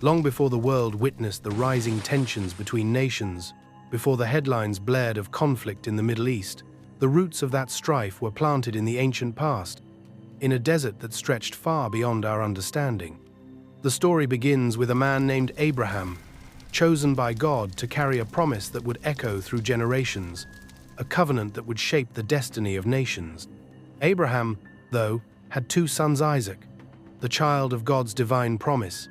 Long before the world witnessed the rising tensions between nations, before the headlines blared of conflict in the Middle East, the roots of that strife were planted in the ancient past, in a desert that stretched far beyond our understanding. The story begins with a man named Abraham, chosen by God to carry a promise that would echo through generations, a covenant that would shape the destiny of nations. Abraham, though, had two sons: Isaac, the child of God's divine promise,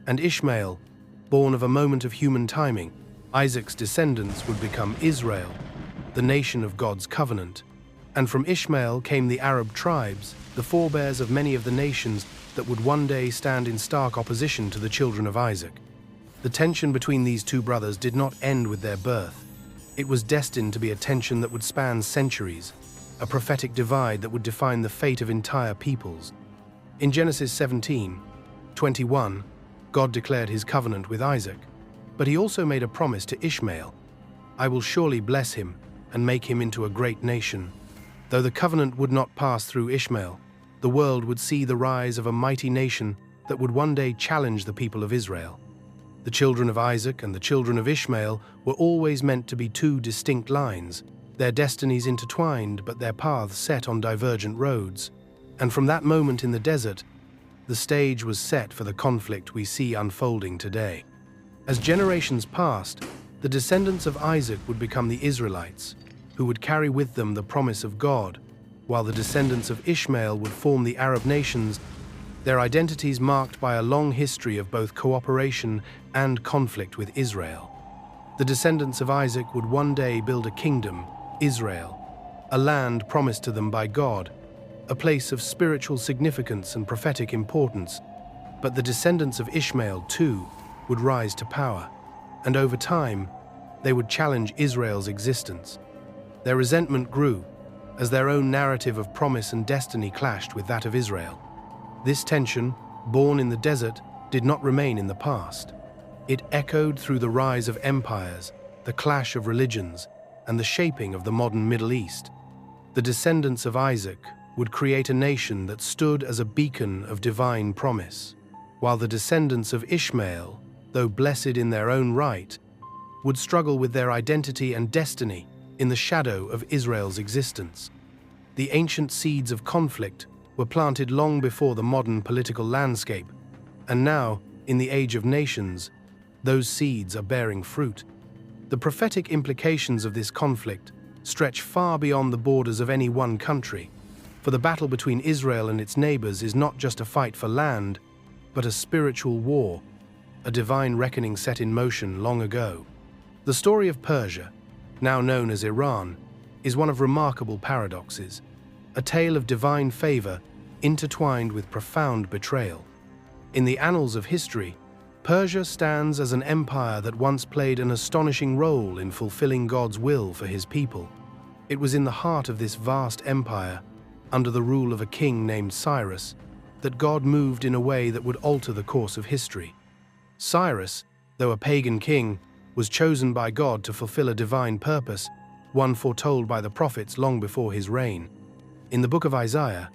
and Ishmael, born of a moment of human timing. Isaac's descendants would become Israel, the nation of God's covenant. And from Ishmael came the Arab tribes, the forebears of many of the nations that would one day stand in stark opposition to the children of Isaac. The tension between these two brothers did not end with their birth. It was destined to be a tension that would span centuries, a prophetic divide that would define the fate of entire peoples. In Genesis 17:21, God declared his covenant with Isaac, but he also made a promise to Ishmael: "I will surely bless him and make him into a great nation." Though the covenant would not pass through Ishmael, the world would see the rise of a mighty nation that would one day challenge the people of Israel. The children of Isaac and the children of Ishmael were always meant to be two distinct lines, their destinies intertwined but their paths set on divergent roads. And from that moment in the desert, the stage was set for the conflict we see unfolding today. As generations passed, the descendants of Isaac would become the Israelites, who would carry with them the promise of God, while the descendants of Ishmael would form the Arab nations, their identities marked by a long history of both cooperation and conflict with Israel. The descendants of Isaac would one day build a kingdom, Israel, a land promised to them by God, a place of spiritual significance and prophetic importance. But the descendants of Ishmael, too, would rise to power, and over time, they would challenge Israel's existence. Their resentment grew as their own narrative of promise and destiny clashed with that of Israel. This tension, born in the desert, did not remain in the past. It echoed through the rise of empires, the clash of religions, and the shaping of the modern Middle East. The descendants of Isaac would create a nation that stood as a beacon of divine promise, while the descendants of Ishmael, though blessed in their own right, would struggle with their identity and destiny in the shadow of Israel's existence. The ancient seeds of conflict were planted long before the modern political landscape, and now, in the age of nations, those seeds are bearing fruit. The prophetic implications of this conflict stretch far beyond the borders of any one country, for the battle between Israel and its neighbors is not just a fight for land, but a spiritual war, a divine reckoning set in motion long ago. The story of Persia, now known as Iran, is one of remarkable paradoxes, a tale of divine favor intertwined with profound betrayal. In the annals of history, Persia stands as an empire that once played an astonishing role in fulfilling God's will for his people. It was in the heart of this vast empire, under the rule of a king named Cyrus, that God moved in a way that would alter the course of history. Cyrus, though a pagan king, was chosen by God to fulfill a divine purpose, one foretold by the prophets long before his reign. In the book of Isaiah,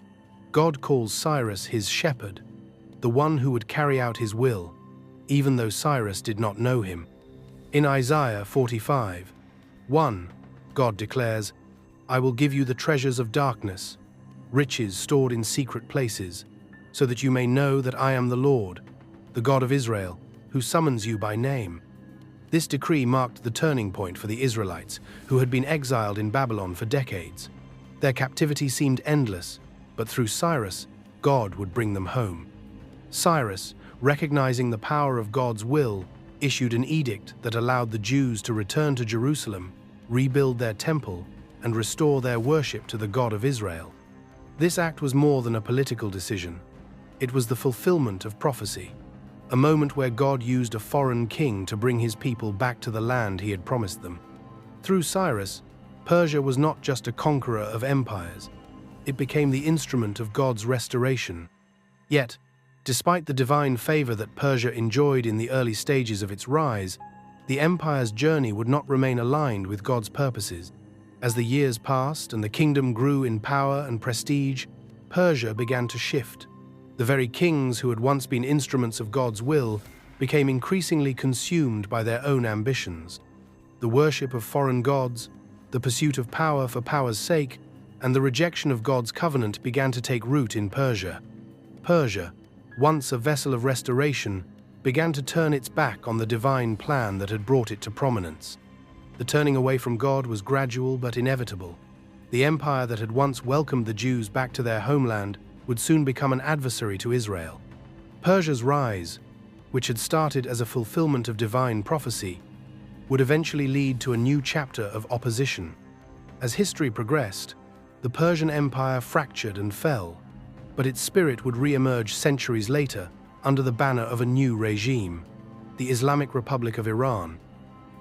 God calls Cyrus his shepherd, the one who would carry out his will, even though Cyrus did not know him. In Isaiah 45:1, God declares, "I will give you the treasures of darkness, riches stored in secret places, so that you may know that I am the Lord, the God of Israel, who summons you by name." This decree marked the turning point for the Israelites, who had been exiled in Babylon for decades. Their captivity seemed endless, but through Cyrus, God would bring them home. Cyrus, recognizing the power of God's will, issued an edict that allowed the Jews to return to Jerusalem, rebuild their temple, and restore their worship to the God of Israel. This act was more than a political decision. It was the fulfillment of prophecy, a moment where God used a foreign king to bring his people back to the land he had promised them. Through Cyrus, Persia was not just a conqueror of empires. It became the instrument of God's restoration. Yet, despite the divine favor that Persia enjoyed in the early stages of its rise, the empire's journey would not remain aligned with God's purposes. As the years passed and the kingdom grew in power and prestige, Persia began to shift. The very kings who had once been instruments of God's will became increasingly consumed by their own ambitions. The worship of foreign gods, the pursuit of power for power's sake, and the rejection of God's covenant began to take root in Persia. Persia, once a vessel of restoration, began to turn its back on the divine plan that had brought it to prominence. The turning away from God was gradual but inevitable. The empire that had once welcomed the Jews back to their homeland would soon become an adversary to Israel. Persia's rise, which had started as a fulfillment of divine prophecy, would eventually lead to a new chapter of opposition. As history progressed, the Persian Empire fractured and fell, but its spirit would re-emerge centuries later under the banner of a new regime, the Islamic Republic of Iran.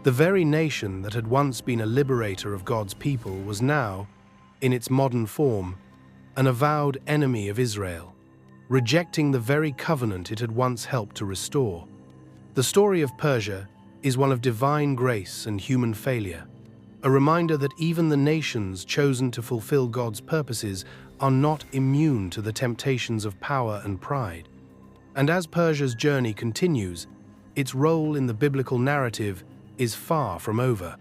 The very nation that had once been a liberator of God's people was now, in its modern form, an avowed enemy of Israel, rejecting the very covenant it had once helped to restore. The story of Persia is one of divine grace and human failure, a reminder that even the nations chosen to fulfill God's purposes are not immune to the temptations of power and pride. And as Persia's journey continues, its role in the biblical narrative is far from over.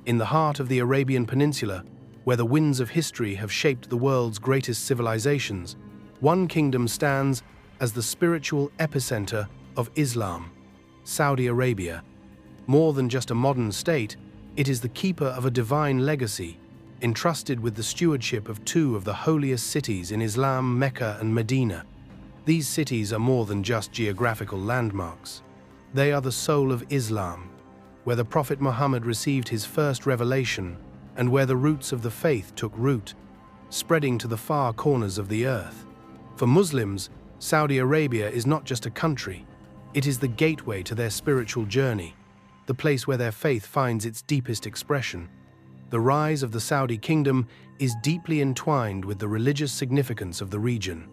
In the heart of the Arabian Peninsula, where the winds of history have shaped the world's greatest civilizations, one kingdom stands as the spiritual epicenter of Islam, Saudi Arabia. More than just a modern state, it is the keeper of a divine legacy, entrusted with the stewardship of two of the holiest cities in Islam, Mecca and Medina. These cities are more than just geographical landmarks. They are the soul of Islam, where the Prophet Muhammad received his first revelation and where the roots of the faith took root, spreading to the far corners of the earth. For Muslims, Saudi Arabia is not just a country, it is the gateway to their spiritual journey, the place where their faith finds its deepest expression. The rise of the Saudi kingdom is deeply entwined with the religious significance of the region.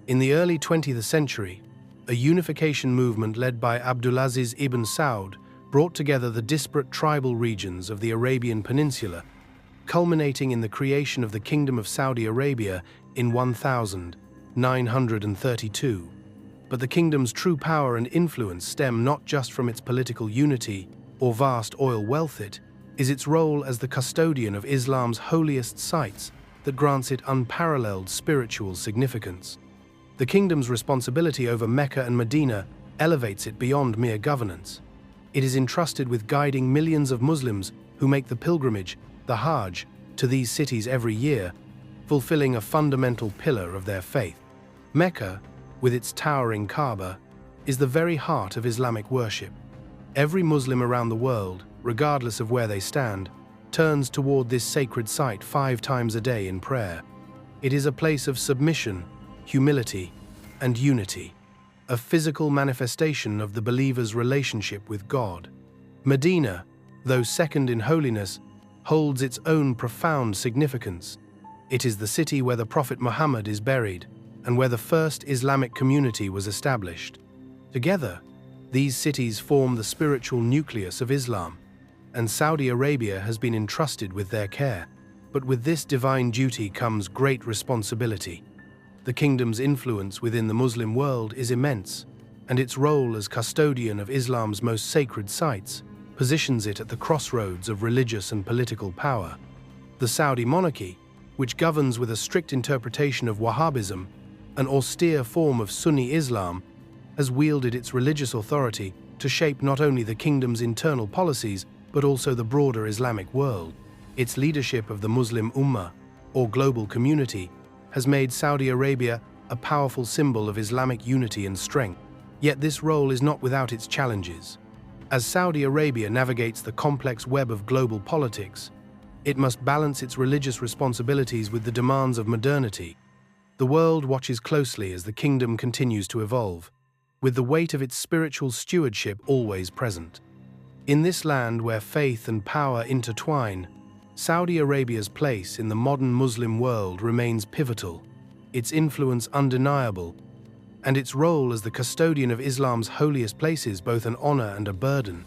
In the early 20th century, a unification movement led by Abdulaziz ibn Saud brought together the disparate tribal regions of the Arabian Peninsula, culminating in the creation of the Kingdom of Saudi Arabia in 1932. But the kingdom's true power and influence stem not just from its political unity or vast oil wealth, it is its role as the custodian of Islam's holiest sites that grants it unparalleled spiritual significance. The kingdom's responsibility over Mecca and Medina elevates it beyond mere governance. It is entrusted with guiding millions of Muslims who make the pilgrimage, the Hajj, to these cities every year, fulfilling a fundamental pillar of their faith. Mecca, with its towering Kaaba, is the very heart of Islamic worship. Every Muslim around the world, regardless of where they stand, turns toward this sacred site 5 times a day in prayer. It is a place of submission, humility, and unity, a physical manifestation of the believer's relationship with God. Medina, though second in holiness, holds its own profound significance. It is the city where the Prophet Muhammad is buried and where the first Islamic community was established. Together, these cities form the spiritual nucleus of Islam, and Saudi Arabia has been entrusted with their care. But with this divine duty comes great responsibility. The kingdom's influence within the Muslim world is immense, and its role as custodian of Islam's most sacred sites positions it at the crossroads of religious and political power. The Saudi monarchy, which governs with a strict interpretation of Wahhabism, an austere form of Sunni Islam, has wielded its religious authority to shape not only the kingdom's internal policies but also the broader Islamic world. Its leadership of the Muslim Ummah, or global community, has made Saudi Arabia a powerful symbol of Islamic unity and strength. Yet this role is not without its challenges. As Saudi Arabia navigates the complex web of global politics, it must balance its religious responsibilities with the demands of modernity. The world watches closely as the kingdom continues to evolve, with the weight of its spiritual stewardship always present. In this land where faith and power intertwine, Saudi Arabia's place in the modern Muslim world remains pivotal, its influence undeniable, and its role as the custodian of Islam's holiest places both an honor and a burden.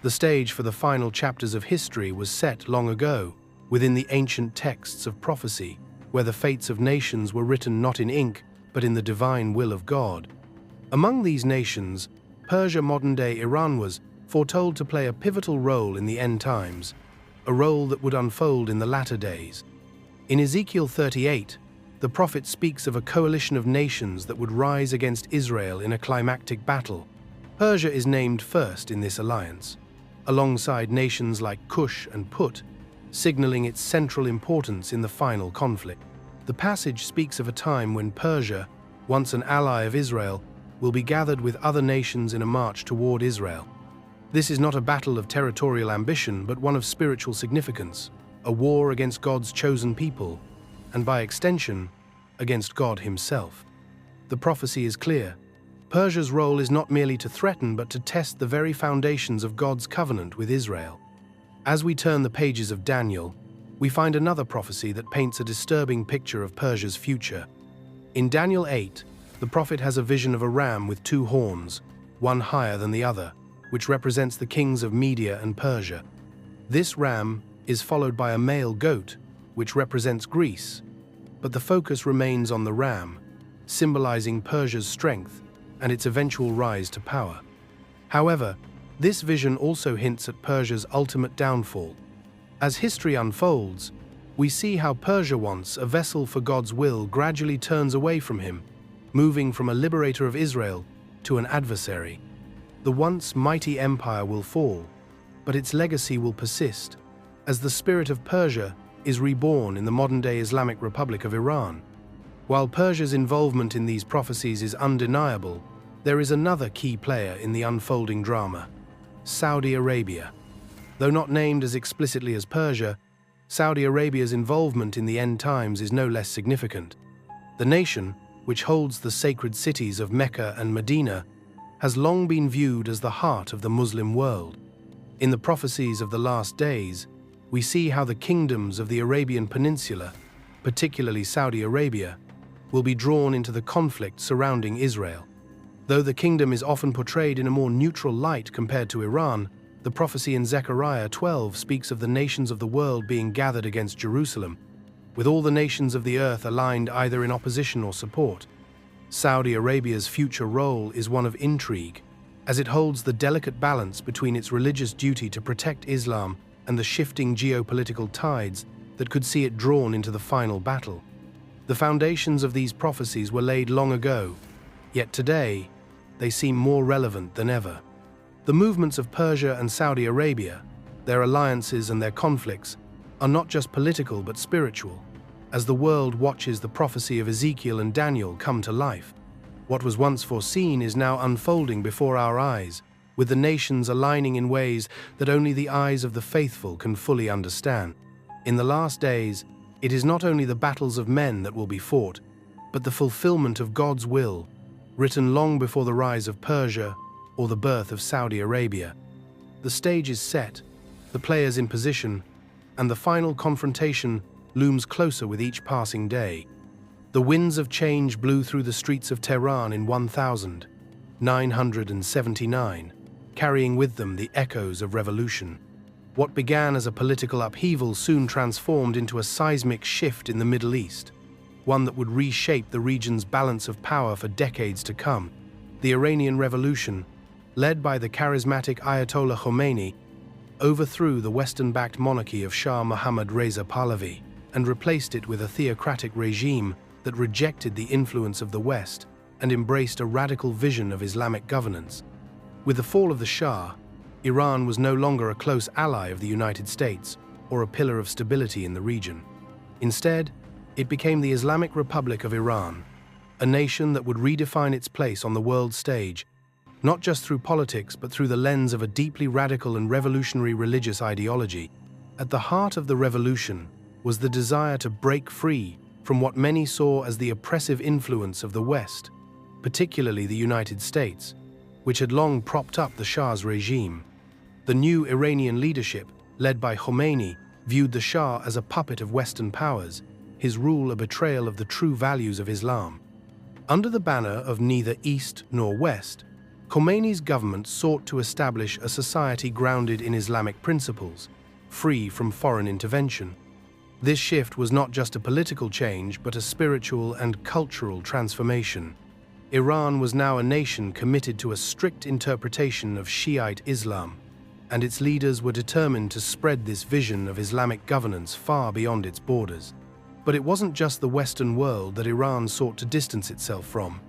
The stage for the final chapters of history was set long ago, within the ancient texts of prophecy, where the fates of nations were written not in ink, but in the divine will of God. Among these nations, Persia, modern-day Iran, was foretold to play a pivotal role in the end times, a role that would unfold in the latter days. In Ezekiel 38, the prophet speaks of a coalition of nations that would rise against Israel in a climactic battle. Persia is named first in this alliance, alongside nations like Kush and Put, signaling its central importance in the final conflict. The passage speaks of a time when Persia, once an ally of Israel, will be gathered with other nations in a march toward Israel. This is not a battle of territorial ambition, but one of spiritual significance, a war against God's chosen people, and by extension, against God himself. The prophecy is clear. Persia's role is not merely to threaten, but to test the very foundations of God's covenant with Israel. As we turn the pages of Daniel, we find another prophecy that paints a disturbing picture of Persia's future. In Daniel 8, the prophet has a vision of a ram with two horns, one higher than the other, which represents the kings of Media and Persia. This ram is followed by a male goat, which represents Greece, but the focus remains on the ram, symbolizing Persia's strength and its eventual rise to power. However, this vision also hints at Persia's ultimate downfall. As history unfolds, we see how Persia, once a vessel for God's will, gradually turns away from him, moving from a liberator of Israel to an adversary. The once mighty empire will fall, but its legacy will persist, as the spirit of Persia is reborn in the modern-day Islamic Republic of Iran. While Persia's involvement in these prophecies is undeniable, there is another key player in the unfolding drama: Saudi Arabia. Though not named as explicitly as Persia, Saudi Arabia's involvement in the end times is no less significant. The nation, which holds the sacred cities of Mecca and Medina, has long been viewed as the heart of the Muslim world. In the prophecies of the last days, we see how the kingdoms of the Arabian Peninsula, particularly Saudi Arabia, will be drawn into the conflict surrounding Israel. Though the kingdom is often portrayed in a more neutral light compared to Iran, the prophecy in Zechariah 12 speaks of the nations of the world being gathered against Jerusalem, with all the nations of the earth aligned either in opposition or support. Saudi Arabia's future role is one of intrigue, as it holds the delicate balance between its religious duty to protect Islam and the shifting geopolitical tides that could see it drawn into the final battle. The foundations of these prophecies were laid long ago, yet today they seem more relevant than ever. The movements of Persia and Saudi Arabia, their alliances and their conflicts, are not just political but spiritual, as the world watches the prophecy of Ezekiel and Daniel come to life. What was once foreseen is now unfolding before our eyes, with the nations aligning in ways that only the eyes of the faithful can fully understand. In the last days, it is not only the battles of men that will be fought, but the fulfillment of God's will, written long before the rise of Persia or the birth of Saudi Arabia. The stage is set, the players in position, and the final confrontation looms closer with each passing day. The winds of change blew through the streets of Tehran in 1979, carrying with them the echoes of revolution. What began as a political upheaval soon transformed into a seismic shift in the Middle East, one that would reshape the region's balance of power for decades to come. The Iranian Revolution, led by the charismatic Ayatollah Khomeini, overthrew the Western-backed monarchy of Shah Mohammad Reza Pahlavi and replaced it with a theocratic regime that rejected the influence of the West and embraced a radical vision of Islamic governance. With the fall of the Shah, Iran was no longer a close ally of the United States or a pillar of stability in the region. Instead, it became the Islamic Republic of Iran, a nation that would redefine its place on the world stage, not just through politics but through the lens of a deeply radical and revolutionary religious ideology. At the heart of the revolution was the desire to break free from what many saw as the oppressive influence of the West, particularly the United States, which had long propped up the Shah's regime. The new Iranian leadership, led by Khomeini, viewed the Shah as a puppet of Western powers, his rule a betrayal of the true values of Islam. Under the banner of neither East nor West, Khomeini's government sought to establish a society grounded in Islamic principles, free from foreign intervention. This shift was not just a political change, but a spiritual and cultural transformation. Iran was now a nation committed to a strict interpretation of Shiite Islam, and its leaders were determined to spread this vision of Islamic governance far beyond its borders. But it wasn't just the Western world that Iran sought to distance itself from.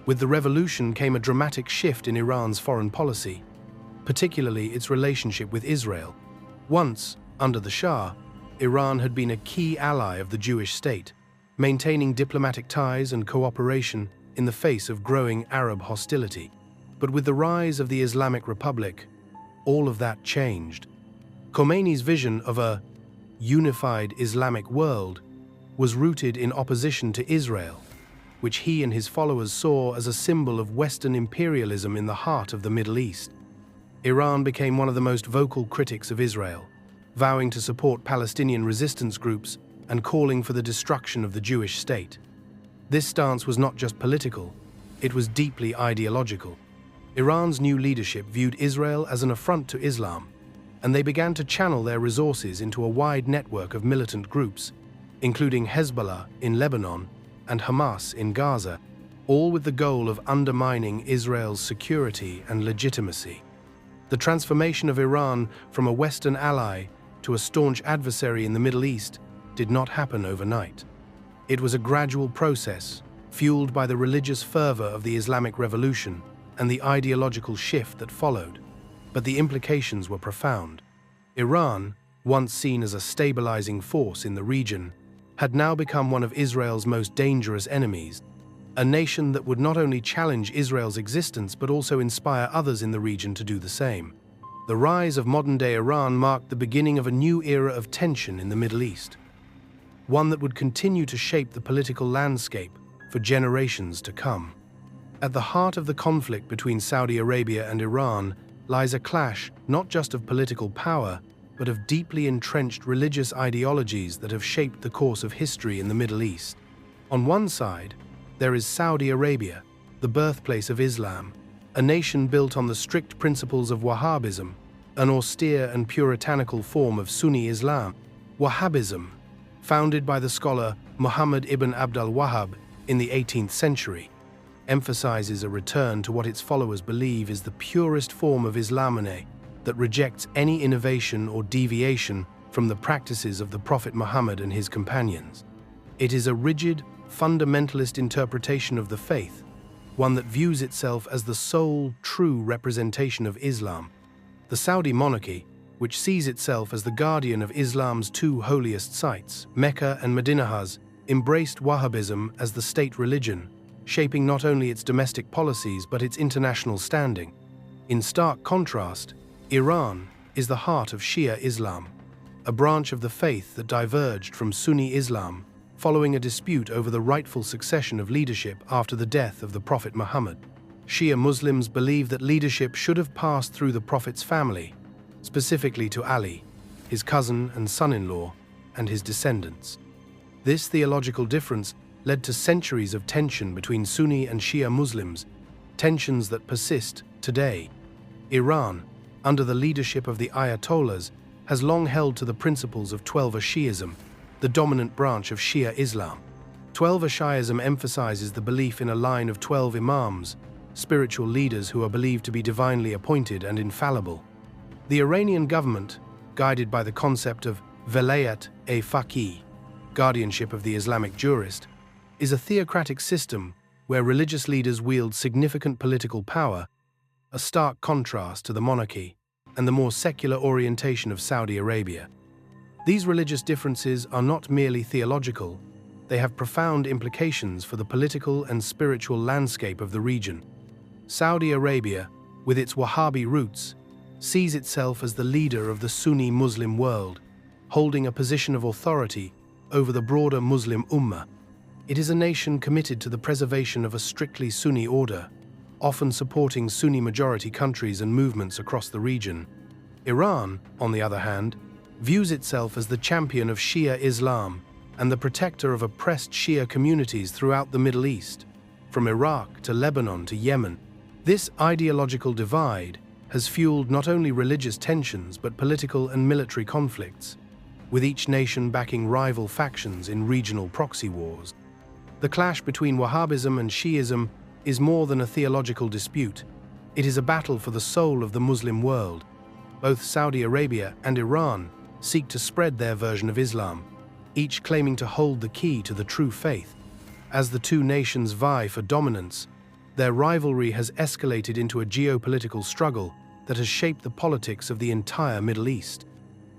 With the revolution came a dramatic shift in Iran's foreign policy, particularly its relationship with Israel. Once, under the Shah, Iran had been a key ally of the Jewish state, maintaining diplomatic ties and cooperation in the face of growing Arab hostility. But with the rise of the Islamic Republic, all of that changed. Khomeini's vision of a unified Islamic world was rooted in opposition to Israel, which he and his followers saw as a symbol of Western imperialism in the heart of the Middle East. Iran became one of the most vocal critics of Israel, vowing to support Palestinian resistance groups and calling for the destruction of the Jewish state. This stance was not just political, it was deeply ideological. Iran's new leadership viewed Israel as an affront to Islam, and they began to channel their resources into a wide network of militant groups, including Hezbollah in Lebanon and Hamas in Gaza, all with the goal of undermining Israel's security and legitimacy. The transformation of Iran from a Western ally to a staunch adversary in the Middle East did not happen overnight. It was a gradual process, fueled by the religious fervor of the Islamic Revolution and the ideological shift that followed. But the implications were profound. Iran, once seen as a stabilizing force in the region, had now become one of Israel's most dangerous enemies, a nation that would not only challenge Israel's existence but also inspire others in the region to do the same. The rise of modern-day Iran marked the beginning of a new era of tension in the Middle East, one that would continue to shape the political landscape for generations to come. At the heart of the conflict between Saudi Arabia and Iran lies a clash not just of political power, but of deeply entrenched religious ideologies that have shaped the course of history in the Middle East. On one side, there is Saudi Arabia, the birthplace of Islam, a nation built on the strict principles of Wahhabism, an austere and puritanical form of Sunni Islam. Wahhabism, founded by the scholar Muhammad ibn Abd al-Wahhab in the 18th century, emphasizes a return to what its followers believe is the purest form of Islamane that rejects any innovation or deviation from the practices of the Prophet Muhammad and his companions. It is a rigid, fundamentalist interpretation of the faith, one that views itself as the sole true representation of Islam. The Saudi monarchy, which sees itself as the guardian of Islam's two holiest sites, Mecca and Medina, embraced Wahhabism as the state religion, shaping not only its domestic policies but its international standing. In stark contrast, Iran is the heart of Shia Islam, a branch of the faith that diverged from Sunni Islam following a dispute over the rightful succession of leadership after the death of the Prophet Muhammad. Shia Muslims believe that leadership should have passed through the Prophet's family, specifically to Ali, his cousin and son-in-law, and his descendants. This theological difference led to centuries of tension between Sunni and Shia Muslims, tensions that persist today. Iran, under the leadership of the Ayatollahs, has long held to the principles of Twelver Shi'ism, the dominant branch of Shia Islam. Twelver Shi'ism emphasizes the belief in a line of 12 imams, spiritual leaders who are believed to be divinely appointed and infallible. The Iranian government, guided by the concept of Velayat-e-Faqih, guardianship of the Islamic jurist, is a theocratic system where religious leaders wield significant political power, a stark contrast to the monarchy and the more secular orientation of Saudi Arabia. These religious differences are not merely theological, they have profound implications for the political and spiritual landscape of the region. Saudi Arabia, with its Wahhabi roots, sees itself as the leader of the Sunni Muslim world, holding a position of authority over the broader Muslim Ummah. It is a nation committed to the preservation of a strictly Sunni order, often supporting Sunni-majority countries and movements across the region. Iran, on the other hand, views itself as the champion of Shia Islam and the protector of oppressed Shia communities throughout the Middle East, from Iraq to Lebanon to Yemen. This ideological divide has fueled not only religious tensions but political and military conflicts, with each nation backing rival factions in regional proxy wars. The clash between Wahhabism and Shi'ism is more than a theological dispute. It is a battle for the soul of the Muslim world. Both Saudi Arabia and Iran seek to spread their version of Islam, each claiming to hold the key to the true faith. As the two nations vie for dominance, their rivalry has escalated into a geopolitical struggle that has shaped the politics of the entire Middle East.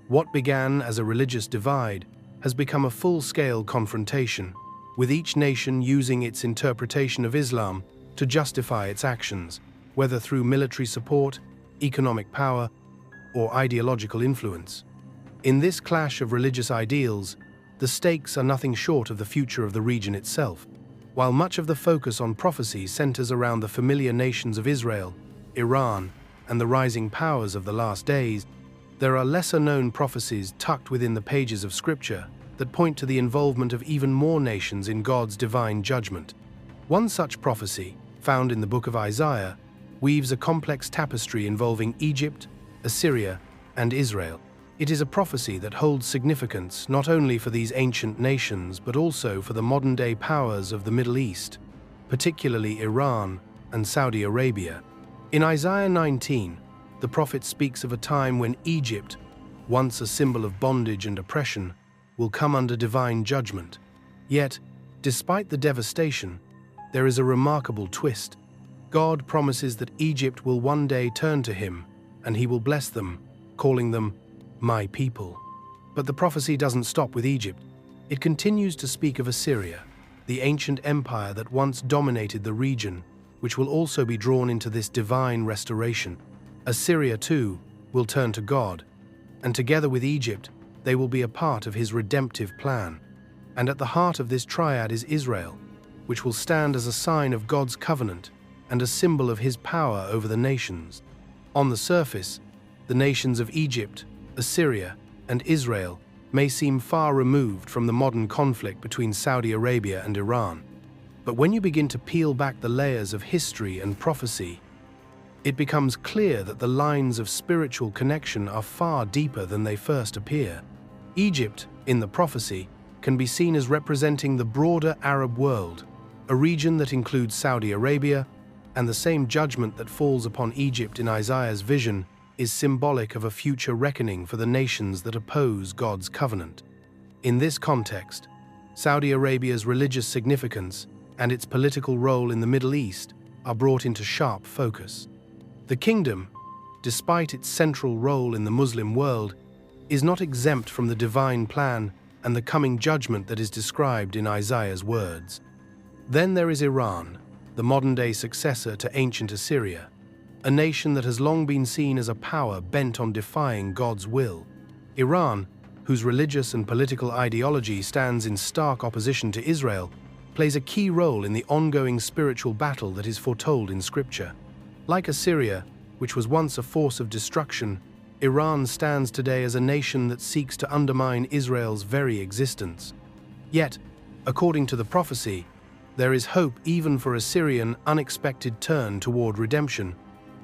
What began as a religious divide has become a full-scale confrontation, with each nation using its interpretation of Islam to justify its actions, whether through military support, economic power, or ideological influence. In this clash of religious ideals, the stakes are nothing short of the future of the region itself. While much of the focus on prophecy centers around the familiar nations of Israel, Iran, and the rising powers of the last days, there are lesser-known prophecies tucked within the pages of Scripture that point to the involvement of even more nations in God's divine judgment. One such prophecy, found in the book of Isaiah, weaves a complex tapestry involving Egypt, Assyria, and Israel. It is a prophecy that holds significance not only for these ancient nations but also for the modern-day powers of the Middle East, particularly Iran and Saudi Arabia. In Isaiah 19, the prophet speaks of a time when Egypt, once a symbol of bondage and oppression, will come under divine judgment. Yet, despite the devastation, there is a remarkable twist. God promises that Egypt will one day turn to him, and he will bless them, calling them my people. But the prophecy doesn't stop with Egypt. It continues to speak of Assyria, the ancient empire that once dominated the region, which will also be drawn into this divine restoration. Assyria, too, will turn to God, and together with Egypt, they will be a part of his redemptive plan. And at the heart of this triad is Israel, which will stand as a sign of God's covenant and a symbol of his power over the nations. On the surface, the nations of Egypt, Assyria, and Israel may seem far removed from the modern conflict between Saudi Arabia and Iran. But when you begin to peel back the layers of history and prophecy, it becomes clear that the lines of spiritual connection are far deeper than they first appear. Egypt, in the prophecy, can be seen as representing the broader Arab world, a region that includes Saudi Arabia, and the same judgment that falls upon Egypt in Isaiah's vision is symbolic of a future reckoning for the nations that oppose God's covenant. In this context, Saudi Arabia's religious significance and its political role in the Middle East are brought into sharp focus. The kingdom, despite its central role in the Muslim world, is not exempt from the divine plan and the coming judgment that is described in Isaiah's words. Then there is Iran, the modern-day successor to ancient Assyria, a nation that has long been seen as a power bent on defying God's will. Iran, whose religious and political ideology stands in stark opposition to Israel, plays a key role in the ongoing spiritual battle that is foretold in Scripture. Like Assyria, which was once a force of destruction, Iran stands today as a nation that seeks to undermine Israel's very existence. Yet, according to the prophecy, there is hope even for Assyrian unexpected turn toward redemption,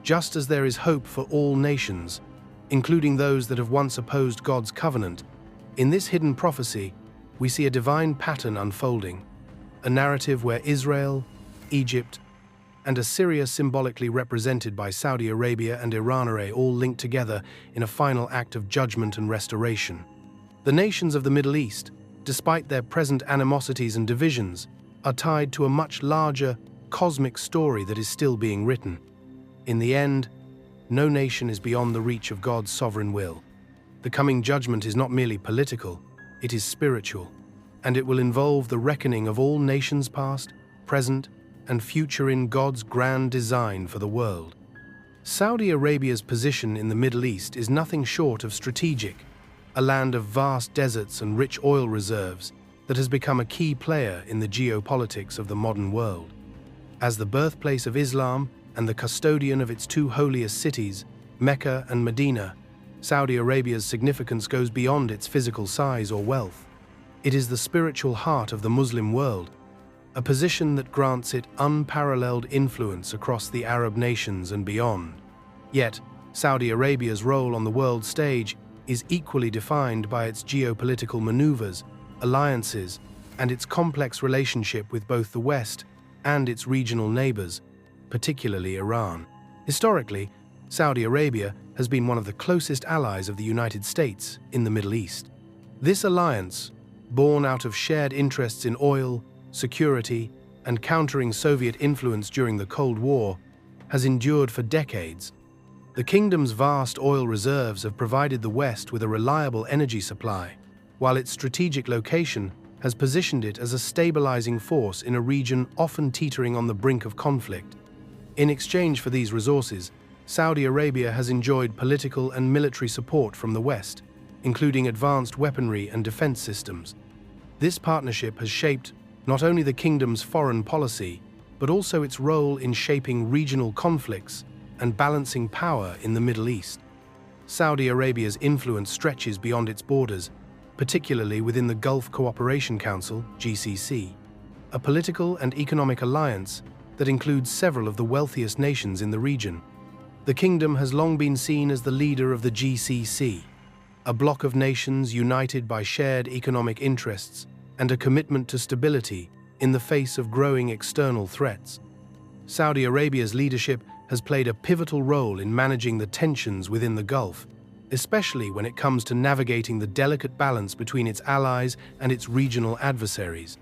just as there is hope for all nations, including those that have once opposed God's covenant. In this hidden prophecy, we see a divine pattern unfolding, a narrative where Israel, Egypt, and Assyria, symbolically represented by Saudi Arabia and Iran, are all linked together in a final act of judgment and restoration. The nations of the Middle East, despite their present animosities and divisions, are tied to a much larger, cosmic story that is still being written. In the end, no nation is beyond the reach of God's sovereign will. The coming judgment is not merely political, it is spiritual, and it will involve the reckoning of all nations past, present, and future in God's grand design for the world. Saudi Arabia's position in the Middle East is nothing short of strategic, a land of vast deserts and rich oil reserves that has become a key player in the geopolitics of the modern world. As the birthplace of Islam and the custodian of its two holiest cities, Mecca and Medina, Saudi Arabia's significance goes beyond its physical size or wealth. It is the spiritual heart of the Muslim world, a position that grants it unparalleled influence across the Arab nations and beyond. Yet, Saudi Arabia's role on the world stage is equally defined by its geopolitical maneuvers, alliances, and its complex relationship with both the West and its regional neighbors, particularly Iran. Historically, Saudi Arabia has been one of the closest allies of the United States in the Middle East. This alliance, born out of shared interests in oil, security, and countering Soviet influence during the Cold War, has endured for decades. The kingdom's vast oil reserves have provided the West with a reliable energy supply, while its strategic location has positioned it as a stabilizing force in a region often teetering on the brink of conflict. In exchange for these resources, Saudi Arabia has enjoyed political and military support from the West, including advanced weaponry and defense systems. This partnership has shaped not only the kingdom's foreign policy, but also its role in shaping regional conflicts and balancing power in the Middle East. Saudi Arabia's influence stretches beyond its borders, particularly within the Gulf Cooperation Council, GCC, a political and economic alliance that includes several of the wealthiest nations in the region. The kingdom has long been seen as the leader of the GCC, a bloc of nations united by shared economic interests and a commitment to stability in the face of growing external threats. Saudi Arabia's leadership has played a pivotal role in managing the tensions within the Gulf, especially when it comes to navigating the delicate balance between its allies and its regional adversaries.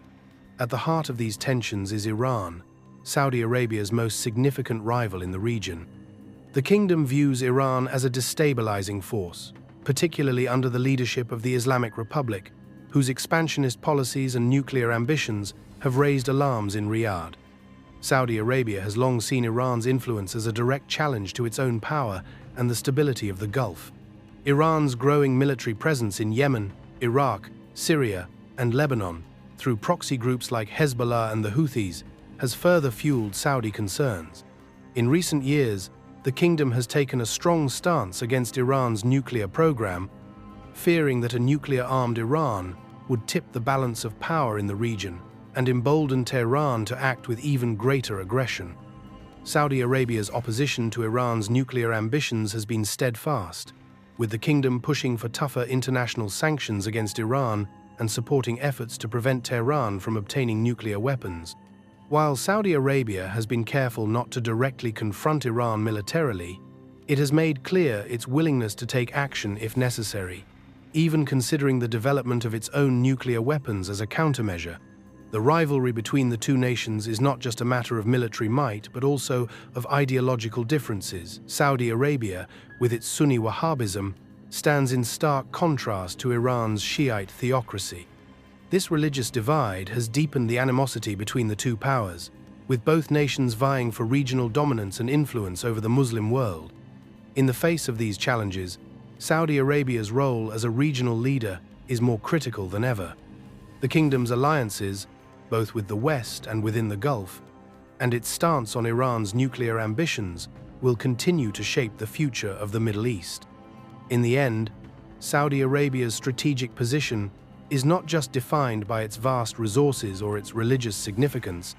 At the heart of these tensions is Iran, Saudi Arabia's most significant rival in the region. The kingdom views Iran as a destabilizing force, particularly under the leadership of the Islamic Republic, whose expansionist policies and nuclear ambitions have raised alarms in Riyadh. Saudi Arabia has long seen Iran's influence as a direct challenge to its own power and the stability of the Gulf. Iran's growing military presence in Yemen, Iraq, Syria, and Lebanon, through proxy groups like Hezbollah and the Houthis, has further fueled Saudi concerns. In recent years, the kingdom has taken a strong stance against Iran's nuclear program, fearing that a nuclear-armed Iran would tip the balance of power in the region and embolden Tehran to act with even greater aggression. Saudi Arabia's opposition to Iran's nuclear ambitions has been steadfast, with the kingdom pushing for tougher international sanctions against Iran and supporting efforts to prevent Tehran from obtaining nuclear weapons. While Saudi Arabia has been careful not to directly confront Iran militarily, it has made clear its willingness to take action if necessary, even considering the development of its own nuclear weapons as a countermeasure. The rivalry between the two nations is not just a matter of military might, but also of ideological differences. Saudi Arabia, with its Sunni Wahhabism, stands in stark contrast to Iran's Shiite theocracy. This religious divide has deepened the animosity between the two powers, with both nations vying for regional dominance and influence over the Muslim world. In the face of these challenges, Saudi Arabia's role as a regional leader is more critical than ever. The kingdom's alliances, both with the West and within the Gulf, and its stance on Iran's nuclear ambitions will continue to shape the future of the Middle East. In the end, Saudi Arabia's strategic position is not just defined by its vast resources or its religious significance,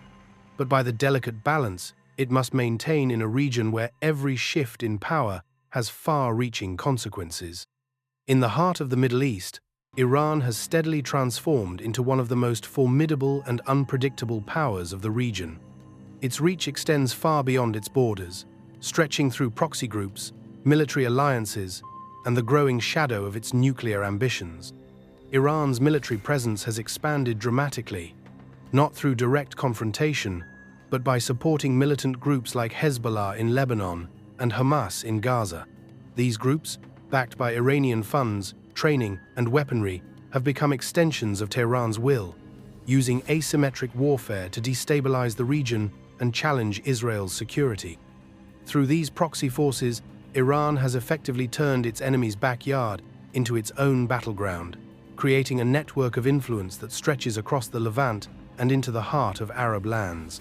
but by the delicate balance it must maintain in a region where every shift in power has far-reaching consequences. In the heart of the Middle East, Iran has steadily transformed into one of the most formidable and unpredictable powers of the region. Its reach extends far beyond its borders, stretching through proxy groups, military alliances, and the growing shadow of its nuclear ambitions. Iran's military presence has expanded dramatically, not through direct confrontation, but by supporting militant groups like Hezbollah in Lebanon and Hamas in Gaza. These groups, backed by Iranian funds, training, and weaponry, have become extensions of Tehran's will, using asymmetric warfare to destabilize the region and challenge Israel's security. Through these proxy forces, Iran has effectively turned its enemy's backyard into its own battleground, creating a network of influence that stretches across the Levant and into the heart of Arab lands.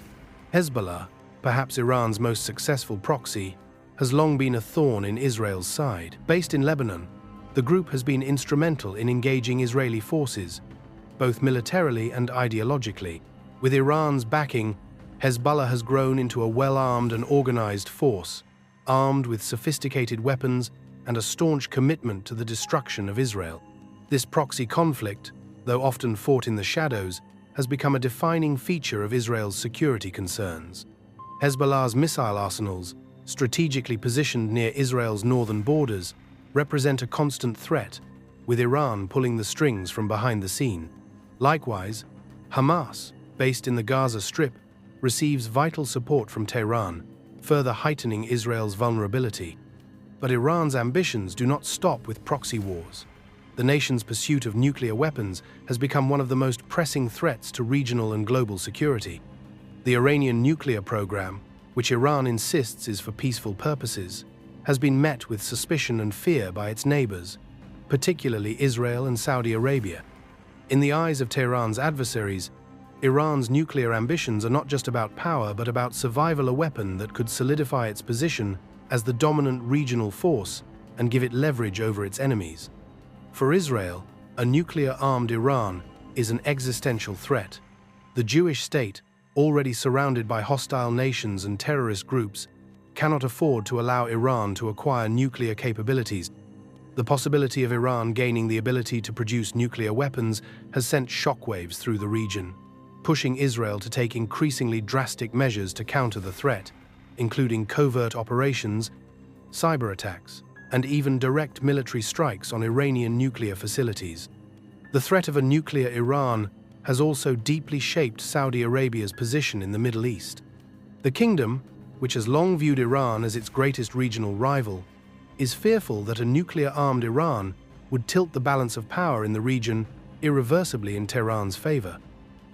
Hezbollah, perhaps Iran's most successful proxy, has long been a thorn in Israel's side. Based in Lebanon, the group has been instrumental in engaging Israeli forces, both militarily and ideologically. With Iran's backing, Hezbollah has grown into a well-armed and organized force, armed with sophisticated weapons and a staunch commitment to the destruction of Israel. This proxy conflict, though often fought in the shadows, has become a defining feature of Israel's security concerns. Hezbollah's missile arsenals, strategically positioned near Israel's northern borders, represent a constant threat, with Iran pulling the strings from behind the scene. Likewise, Hamas, based in the Gaza Strip, receives vital support from Tehran, further heightening Israel's vulnerability. But Iran's ambitions do not stop with proxy wars. The nation's pursuit of nuclear weapons has become one of the most pressing threats to regional and global security. The Iranian nuclear program, which Iran insists is for peaceful purposes, has been met with suspicion and fear by its neighbors, particularly Israel and Saudi Arabia. In the eyes of Tehran's adversaries, Iran's nuclear ambitions are not just about power but about survival, a weapon that could solidify its position as the dominant regional force and give it leverage over its enemies. For Israel, a nuclear-armed Iran is an existential threat. The Jewish state, already surrounded by hostile nations and terrorist groups, cannot afford to allow Iran to acquire nuclear capabilities. The possibility of Iran gaining the ability to produce nuclear weapons has sent shockwaves through the region, pushing Israel to take increasingly drastic measures to counter the threat, including covert operations, cyber attacks, and even direct military strikes on Iranian nuclear facilities. The threat of a nuclear Iran has also deeply shaped Saudi Arabia's position in the Middle East. The kingdom, which has long viewed Iran as its greatest regional rival, is fearful that a nuclear-armed Iran would tilt the balance of power in the region irreversibly in Tehran's favor.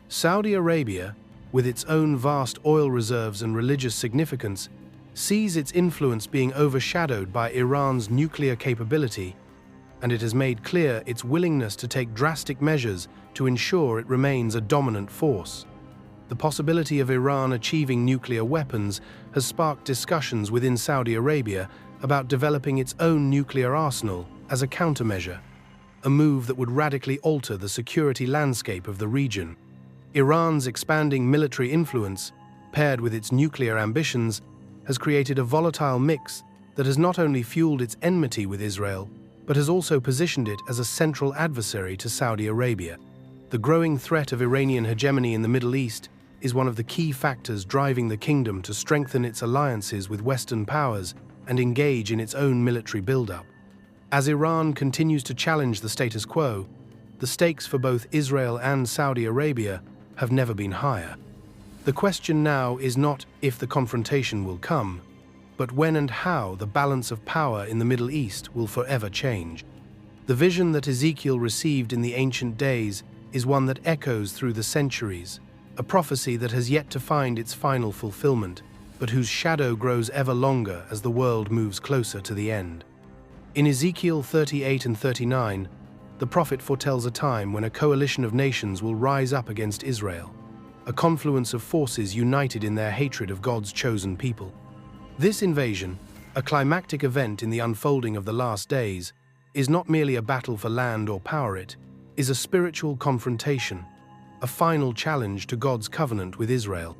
Saudi Arabia, with its own vast oil reserves and religious significance, sees its influence being overshadowed by Iran's nuclear capability, and it has made clear its willingness to take drastic measures to ensure it remains a dominant force. The possibility of Iran achieving nuclear weapons has sparked discussions within Saudi Arabia about developing its own nuclear arsenal as a countermeasure, a move that would radically alter the security landscape of the region. Iran's expanding military influence, paired with its nuclear ambitions, has created a volatile mix that has not only fueled its enmity with Israel, but has also positioned it as a central adversary to Saudi Arabia. The growing threat of Iranian hegemony in the Middle East is one of the key factors driving the kingdom to strengthen its alliances with Western powers and engage in its own military buildup. As Iran continues to challenge the status quo, the stakes for both Israel and Saudi Arabia have never been higher. The question now is not if the confrontation will come, but when and how the balance of power in the Middle East will forever change. The vision that Ezekiel received in the ancient days is one that echoes through the centuries, a prophecy that has yet to find its final fulfillment, but whose shadow grows ever longer as the world moves closer to the end. In Ezekiel 38 and 39, the prophet foretells a time when a coalition of nations will rise up against Israel, a confluence of forces united in their hatred of God's chosen people. This invasion, a climactic event in the unfolding of the last days, is not merely a battle for land or power, it is a spiritual confrontation, a final challenge to God's covenant with Israel.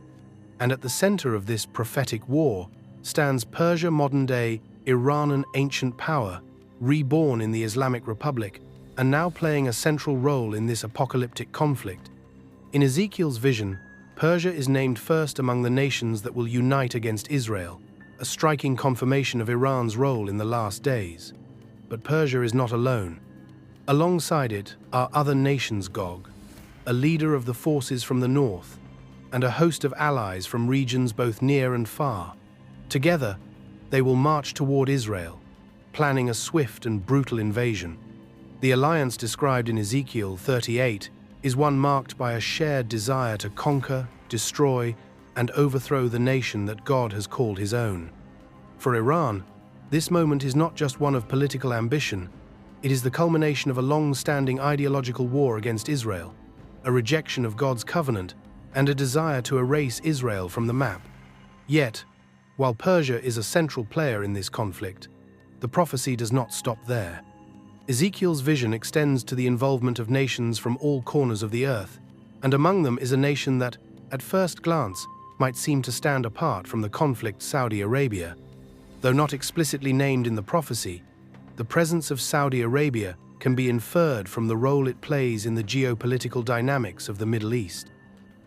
And at the center of this prophetic war stands Persia, modern-day Iran, an ancient power, reborn in the Islamic Republic, and now playing a central role in this apocalyptic conflict. In Ezekiel's vision, Persia is named first among the nations that will unite against Israel, a striking confirmation of Iran's role in the last days. But Persia is not alone. Alongside it are other nations, Gog, a leader of the forces from the north, and a host of allies from regions both near and far. Together, they will march toward Israel, planning a swift and brutal invasion. The alliance described in Ezekiel 38 is one marked by a shared desire to conquer, destroy, and overthrow the nation that God has called his own. For Iran, this moment is not just one of political ambition, it is the culmination of a long-standing ideological war against Israel, a rejection of God's covenant, and a desire to erase Israel from the map. Yet, while Persia is a central player in this conflict, the prophecy does not stop there. Ezekiel's vision extends to the involvement of nations from all corners of the earth, and among them is a nation that, at first glance, might seem to stand apart from the conflict: Saudi Arabia. Though not explicitly named in the prophecy, the presence of Saudi Arabia can be inferred from the role it plays in the geopolitical dynamics of the Middle East.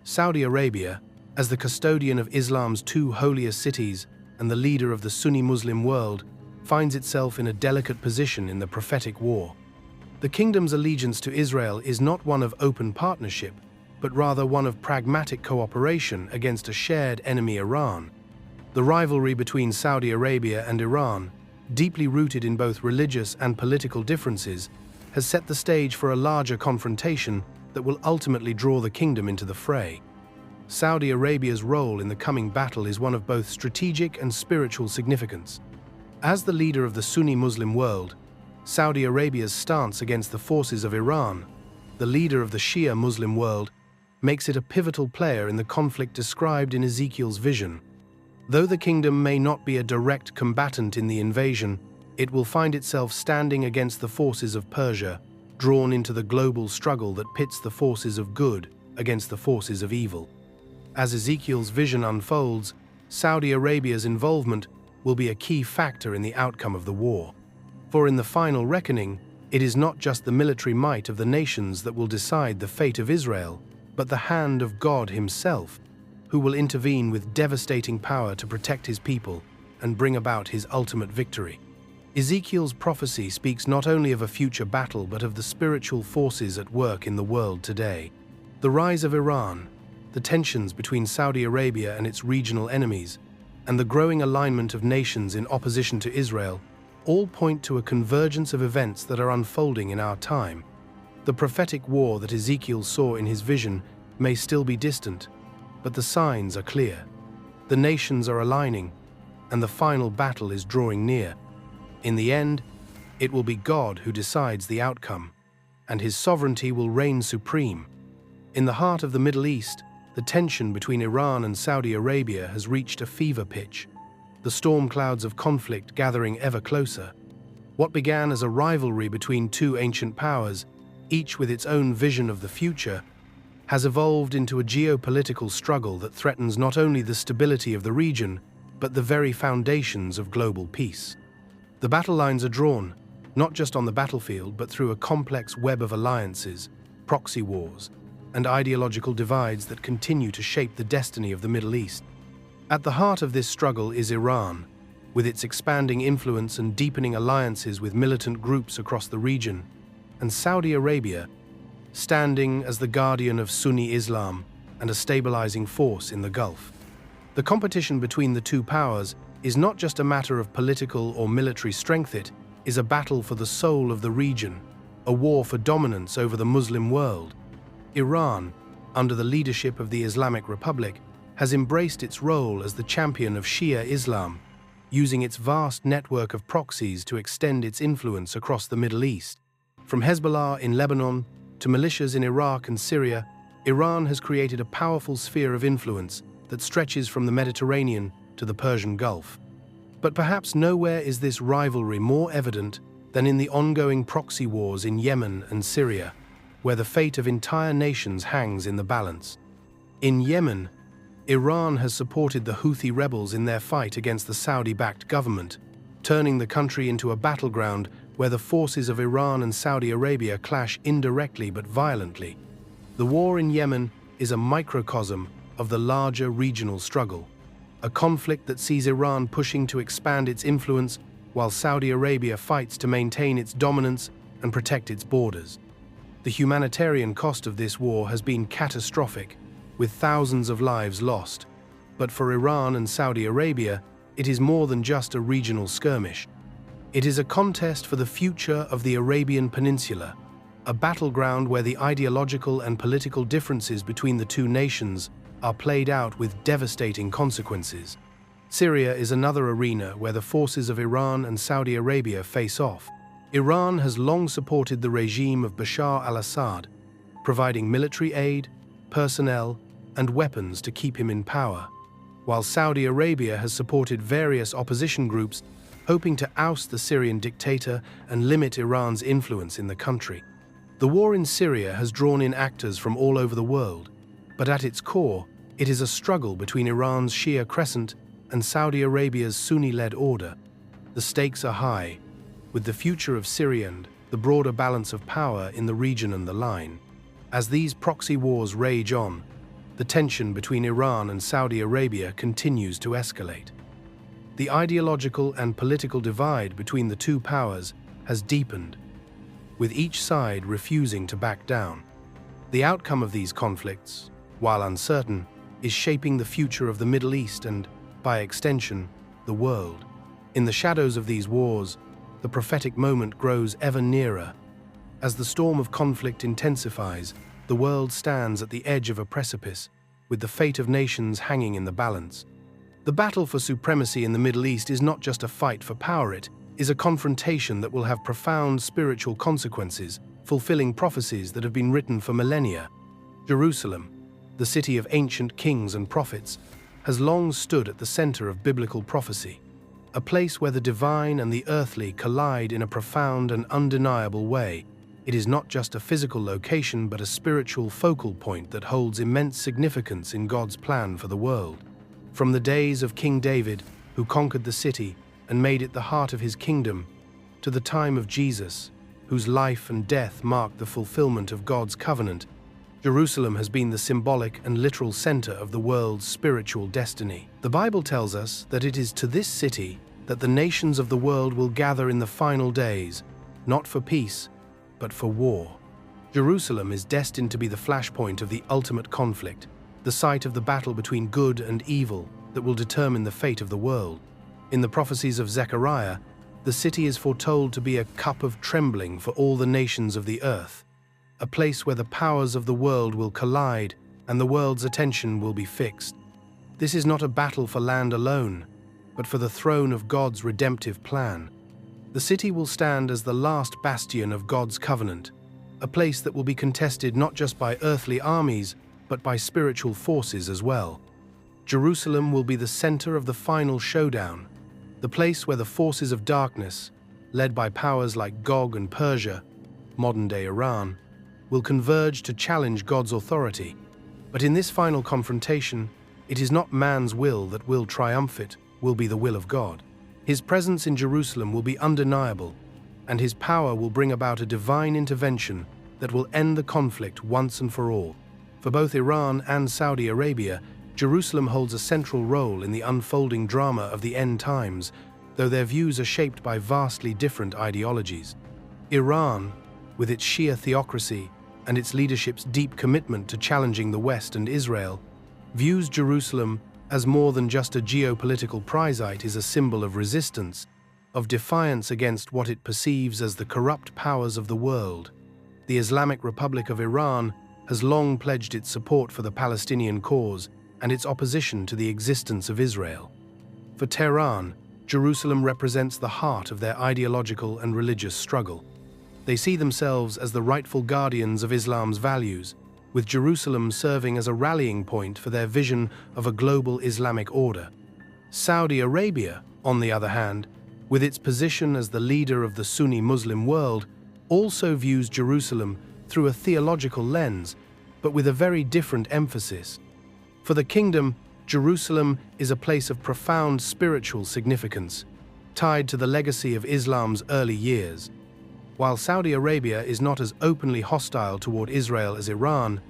Saudi Arabia, as the custodian of Islam's two holiest cities and the leader of the Sunni Muslim world, finds itself in a delicate position in the prophetic war. The kingdom's allegiance to Israel is not one of open partnership, but rather one of pragmatic cooperation against a shared enemy, Iran. The rivalry between Saudi Arabia and Iran, deeply rooted in both religious and political differences, has set the stage for a larger confrontation that will ultimately draw the kingdom into the fray. Saudi Arabia's role in the coming battle is one of both strategic and spiritual significance. As the leader of the Sunni Muslim world, Saudi Arabia's stance against the forces of Iran, the leader of the Shia Muslim world, makes it a pivotal player in the conflict described in Ezekiel's vision. Though the kingdom may not be a direct combatant in the invasion, it will find itself standing against the forces of Persia, drawn into the global struggle that pits the forces of good against the forces of evil. As Ezekiel's vision unfolds, Saudi Arabia's involvement will be a key factor in the outcome of the war. For in the final reckoning, it is not just the military might of the nations that will decide the fate of Israel, but the hand of God himself, who will intervene with devastating power to protect his people and bring about his ultimate victory. Ezekiel's prophecy speaks not only of a future battle but of the spiritual forces at work in the world today. The rise of Iran, the tensions between Saudi Arabia and its regional enemies, and the growing alignment of nations in opposition to Israel all point to a convergence of events that are unfolding in our time. The prophetic war that Ezekiel saw in his vision may still be distant, but the signs are clear. The nations are aligning, and the final battle is drawing near. In the end, it will be God who decides the outcome, and his sovereignty will reign supreme. In the heart of the Middle East, the tension between Iran and Saudi Arabia has reached a fever pitch, the storm clouds of conflict gathering ever closer. What began as a rivalry between two ancient powers, each with its own vision of the future, has evolved into a geopolitical struggle that threatens not only the stability of the region, but the very foundations of global peace. The battle lines are drawn, not just on the battlefield, but through a complex web of alliances, proxy wars, and ideological divides that continue to shape the destiny of the Middle East. At the heart of this struggle is Iran, with its expanding influence and deepening alliances with militant groups across the region, and Saudi Arabia, standing as the guardian of Sunni Islam and a stabilizing force in the Gulf. The competition between the two powers is not just a matter of political or military strength, it is a battle for the soul of the region, a war for dominance over the Muslim world. Iran, under the leadership of the Islamic Republic, has embraced its role as the champion of Shia Islam, using its vast network of proxies to extend its influence across the Middle East. From Hezbollah in Lebanon to militias in Iraq and Syria, Iran has created a powerful sphere of influence that stretches from the Mediterranean to the Persian Gulf. But perhaps nowhere is this rivalry more evident than in the ongoing proxy wars in Yemen and Syria, where the fate of entire nations hangs in the balance. In Yemen, Iran has supported the Houthi rebels in their fight against the Saudi-backed government, turning the country into a battleground where the forces of Iran and Saudi Arabia clash indirectly but violently. The war in Yemen is a microcosm of the larger regional struggle, a conflict that sees Iran pushing to expand its influence while Saudi Arabia fights to maintain its dominance and protect its borders. The humanitarian cost of this war has been catastrophic, with thousands of lives lost. But for Iran and Saudi Arabia, it is more than just a regional skirmish. It is a contest for the future of the Arabian Peninsula, a battleground where the ideological and political differences between the two nations are played out with devastating consequences. Syria is another arena where the forces of Iran and Saudi Arabia face off. Iran has long supported the regime of Bashar al-Assad, providing military aid, personnel, and weapons to keep him in power, while Saudi Arabia has supported various opposition groups hoping to oust the Syrian dictator and limit Iran's influence in the country. The war in Syria has drawn in actors from all over the world, but at its core, it is a struggle between Iran's Shia Crescent and Saudi Arabia's Sunni-led order. The stakes are high, with the future of Syria and the broader balance of power in the region on the line. As these proxy wars rage on, the tension between Iran and Saudi Arabia continues to escalate. The ideological and political divide between the two powers has deepened, with each side refusing to back down. The outcome of these conflicts, while uncertain, is shaping the future of the Middle East and, by extension, the world. In the shadows of these wars, the prophetic moment grows ever nearer. As the storm of conflict intensifies, the world stands at the edge of a precipice, with the fate of nations hanging in the balance. The battle for supremacy in the Middle East is not just a fight for power, it is a confrontation that will have profound spiritual consequences, fulfilling prophecies that have been written for millennia. Jerusalem, the city of ancient kings and prophets, has long stood at the center of biblical prophecy, a place where the divine and the earthly collide in a profound and undeniable way. It is not just a physical location but a spiritual focal point that holds immense significance in God's plan for the world. From the days of King David, who conquered the city and made it the heart of his kingdom, to the time of Jesus, whose life and death marked the fulfillment of God's covenant, Jerusalem has been the symbolic and literal center of the world's spiritual destiny. The Bible tells us that it is to this city that the nations of the world will gather in the final days, not for peace, but for war. Jerusalem is destined to be the flashpoint of the ultimate conflict, the site of the battle between good and evil that will determine the fate of the world. In the prophecies of Zechariah, the city is foretold to be a cup of trembling for all the nations of the earth, a place where the powers of the world will collide and the world's attention will be fixed. This is not a battle for land alone, but for the throne of God's redemptive plan. The city will stand as the last bastion of God's covenant, a place that will be contested not just by earthly armies, but by spiritual forces as well. Jerusalem will be the center of the final showdown, the place where the forces of darkness, led by powers like Gog and Persia, modern-day Iran, will converge to challenge God's authority. But in this final confrontation, it is not man's will that will triumph, it will be the will of God. His presence in Jerusalem will be undeniable, and his power will bring about a divine intervention that will end the conflict once and for all. For both Iran and Saudi Arabia, Jerusalem holds a central role in the unfolding drama of the end times, though their views are shaped by vastly different ideologies. Iran, with its Shia theocracy and its leadership's deep commitment to challenging the West and Israel, views Jerusalem as more than just a geopolitical prize. It is a symbol of resistance, of defiance against what it perceives as the corrupt powers of the world. The Islamic Republic of Iran has long pledged its support for the Palestinian cause and its opposition to the existence of Israel. For Tehran, Jerusalem represents the heart of their ideological and religious struggle. They see themselves as the rightful guardians of Islam's values, with Jerusalem serving as a rallying point for their vision of a global Islamic order. Saudi Arabia, on the other hand, with its position as the leader of the Sunni Muslim world, also views Jerusalem through a theological lens, but with a very different emphasis. For the kingdom, Jerusalem is a place of profound spiritual significance, tied to the legacy of Islam's early years. While Saudi Arabia is not as openly hostile toward Israel as Iran,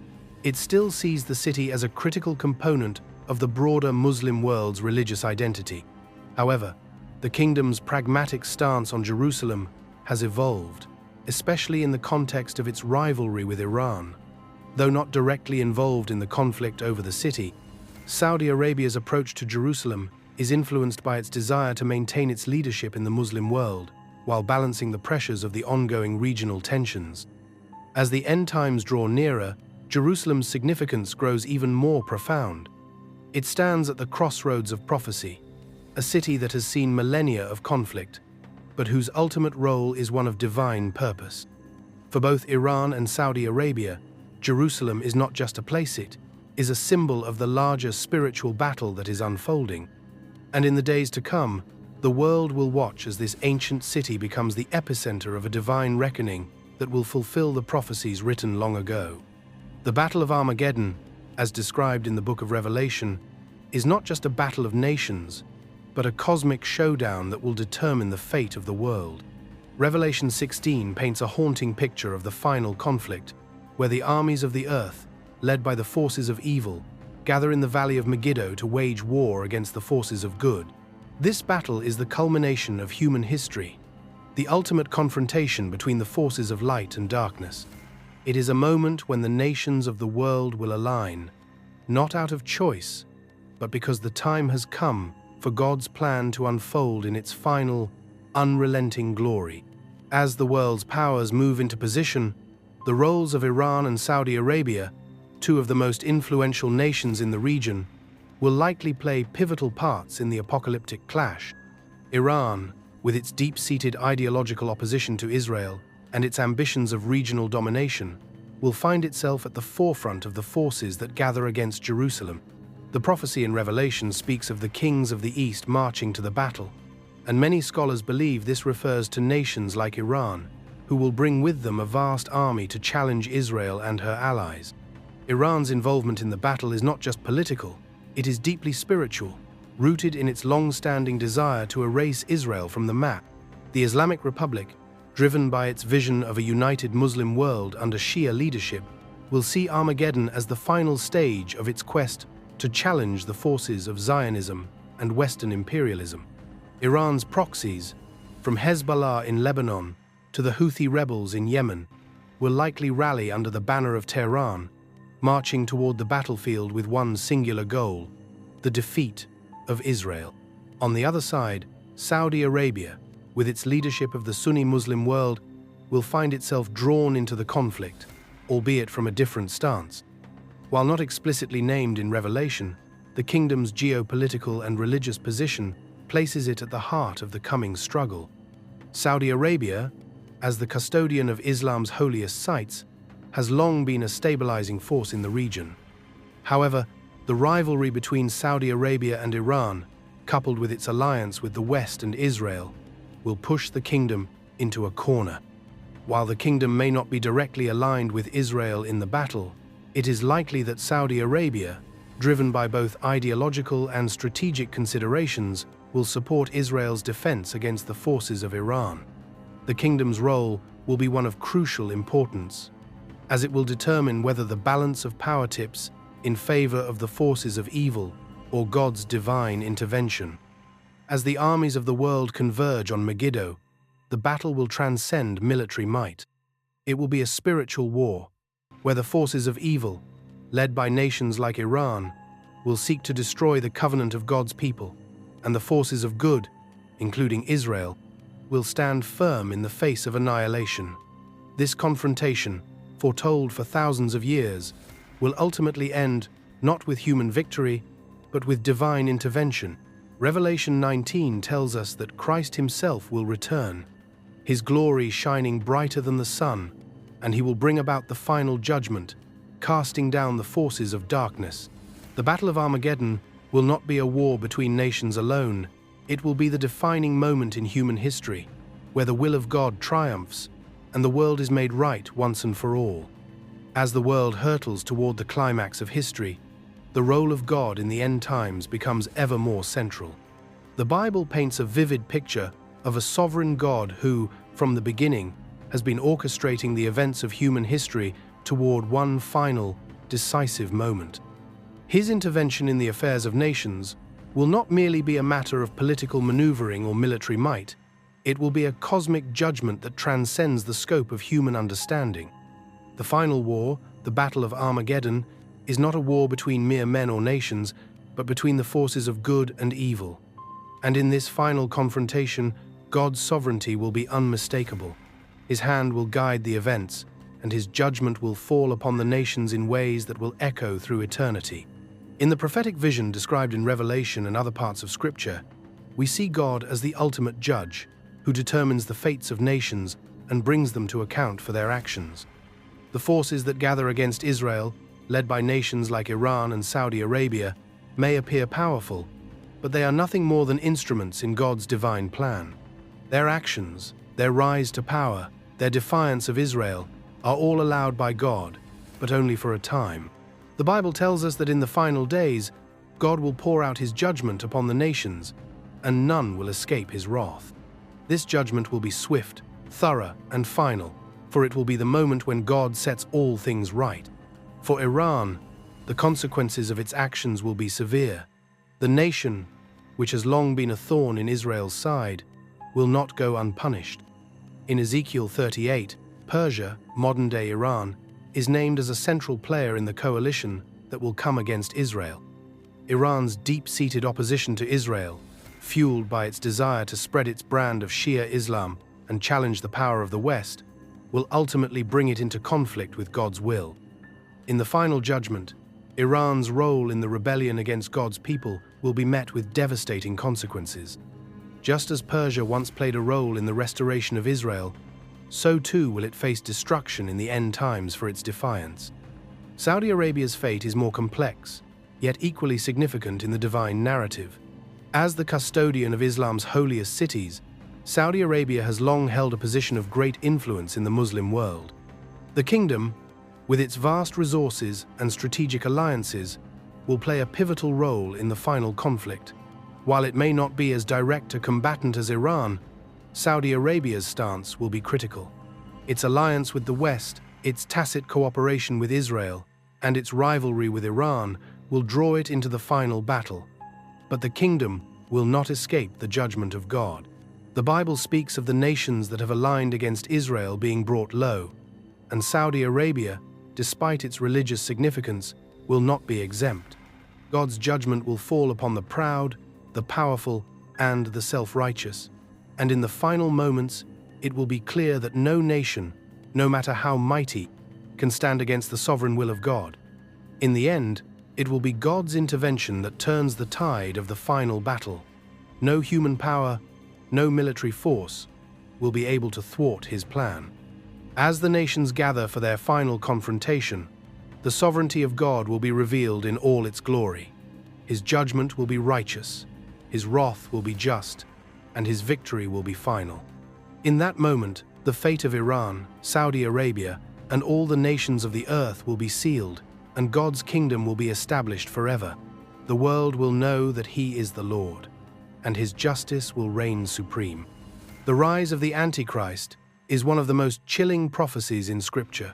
it still sees the city as a critical component of the broader Muslim world's religious identity. However, the kingdom's pragmatic stance on Jerusalem has evolved, especially in the context of its rivalry with Iran. Though not directly involved in the conflict over the city, Saudi Arabia's approach to Jerusalem is influenced by its desire to maintain its leadership in the Muslim world, while balancing the pressures of the ongoing regional tensions. As the end times draw nearer, Jerusalem's significance grows even more profound. It stands at the crossroads of prophecy, a city that has seen millennia of conflict, but whose ultimate role is one of divine purpose. For both Iran and Saudi Arabia, Jerusalem is not just a place, it is a symbol of the larger spiritual battle that is unfolding. And in the days to come, the world will watch as this ancient city becomes the epicenter of a divine reckoning that will fulfill the prophecies written long ago. The Battle of Armageddon, as described in the book of Revelation, is not just a battle of nations, but a cosmic showdown that will determine the fate of the world. Revelation 16 paints a haunting picture of the final conflict, where the armies of the earth, led by the forces of evil, gather in the valley of Megiddo to wage war against the forces of good. This battle is the culmination of human history, the ultimate confrontation between the forces of light and darkness. It is a moment when the nations of the world will align, not out of choice, but because the time has come for God's plan to unfold in its final, unrelenting glory. As the world's powers move into position, the roles of Iran and Saudi Arabia, two of the most influential nations in the region, will likely play pivotal parts in the apocalyptic clash. Iran, with its deep-seated ideological opposition to Israel and its ambitions of regional domination, will find itself at the forefront of the forces that gather against Jerusalem. The prophecy in Revelation speaks of the kings of the East marching to the battle, and many scholars believe this refers to nations like Iran, who will bring with them a vast army to challenge Israel and her allies. Iran's involvement in the battle is not just political, it is deeply spiritual, rooted in its long-standing desire to erase Israel from the map. The Islamic Republic, driven by its vision of a united Muslim world under Shia leadership, will see Armageddon as the final stage of its quest to challenge the forces of Zionism and Western imperialism. Iran's proxies, from Hezbollah in Lebanon to the Houthi rebels in Yemen, will likely rally under the banner of Tehran, marching toward the battlefield with one singular goal: the defeat of Israel. On the other side, Saudi Arabia, with its leadership of the Sunni Muslim world, will find itself drawn into the conflict, albeit from a different stance. While not explicitly named in Revelation, the kingdom's geopolitical and religious position places it at the heart of the coming struggle. Saudi Arabia, as the custodian of Islam's holiest sites, has long been a stabilizing force in the region. However, the rivalry between Saudi Arabia and Iran, coupled with its alliance with the West and Israel, will push the kingdom into a corner. While the kingdom may not be directly aligned with Israel in the battle, it is likely that Saudi Arabia, driven by both ideological and strategic considerations, will support Israel's defense against the forces of Iran. The kingdom's role will be one of crucial importance, as it will determine whether the balance of power tips in favor of the forces of evil or God's divine intervention. As the armies of the world converge on Megiddo, the battle will transcend military might. It will be a spiritual war, where the forces of evil, led by nations like Iran, will seek to destroy the covenant of God's people, and the forces of good, including Israel, will stand firm in the face of annihilation. This confrontation, foretold for thousands of years, will ultimately end not with human victory, but with divine intervention. Revelation 19 tells us that Christ himself will return, his glory shining brighter than the sun, and he will bring about the final judgment, casting down the forces of darkness. The Battle of Armageddon will not be a war between nations alone. It will be the defining moment in human history, where the will of God triumphs and the world is made right once and for all. As the world hurtles toward the climax of history, the role of God in the end times becomes ever more central. The Bible paints a vivid picture of a sovereign God who, from the beginning, has been orchestrating the events of human history toward one final, decisive moment. His intervention in the affairs of nations will not merely be a matter of political maneuvering or military might. It will be a cosmic judgment that transcends the scope of human understanding. The final war, the Battle of Armageddon, is not a war between mere men or nations, but between the forces of good and evil. And in this final confrontation, God's sovereignty will be unmistakable. His hand will guide the events, and his judgment will fall upon the nations in ways that will echo through eternity. In the prophetic vision described in Revelation and other parts of Scripture, we see God as the ultimate judge, who determines the fates of nations and brings them to account for their actions. The forces that gather against Israel, led by nations like Iran and Saudi Arabia, may appear powerful, but they are nothing more than instruments in God's divine plan. Their actions, their rise to power, their defiance of Israel, are all allowed by God, but only for a time. The Bible tells us that in the final days, God will pour out his judgment upon the nations, and none will escape his wrath. This judgment will be swift, thorough, and final, for it will be the moment when God sets all things right. For Iran, The consequences of its actions will be severe. The nation, which has long been a thorn in Israel's side, will not go unpunished. In Ezekiel 38, Persia, modern-day Iran, is named as a central player in the coalition that will come against Israel. Iran's deep-seated opposition to Israel, fueled by its desire to spread its brand of Shia Islam and challenge the power of the West, will ultimately bring it into conflict with God's will. In the final judgment, Iran's role in the rebellion against God's people will be met with devastating consequences. Just as Persia once played a role in the restoration of Israel, so too will it face destruction in the end times for its defiance. Saudi Arabia's fate is more complex, yet equally significant in the divine narrative. As the custodian of Islam's holiest cities, Saudi Arabia has long held a position of great influence in the Muslim world. The kingdom, with its vast resources and strategic alliances, will play a pivotal role in the final conflict. While it may not be as direct a combatant as Iran, Saudi Arabia's stance will be critical. Its alliance with the West, its tacit cooperation with Israel, and its rivalry with Iran will draw it into the final battle. But the kingdom will not escape the judgment of God. The Bible speaks of the nations that have aligned against Israel being brought low, and Saudi Arabia, despite its religious significance, will not be exempt. God's judgment will fall upon the proud, the powerful, and the self-righteous. And in the final moments, it will be clear that no nation, no matter how mighty, can stand against the sovereign will of God. In the end, it will be God's intervention that turns the tide of the final battle. No human power, no military force will be able to thwart his plan. As the nations gather for their final confrontation, the sovereignty of God will be revealed in all its glory. His judgment will be righteous, his wrath will be just, and his victory will be final. In that moment, the fate of Iran, Saudi Arabia, and all the nations of the earth will be sealed, and God's kingdom will be established forever. The world will know that He is the Lord, and His justice will reign supreme. The rise of the Antichrist is one of the most chilling prophecies in Scripture,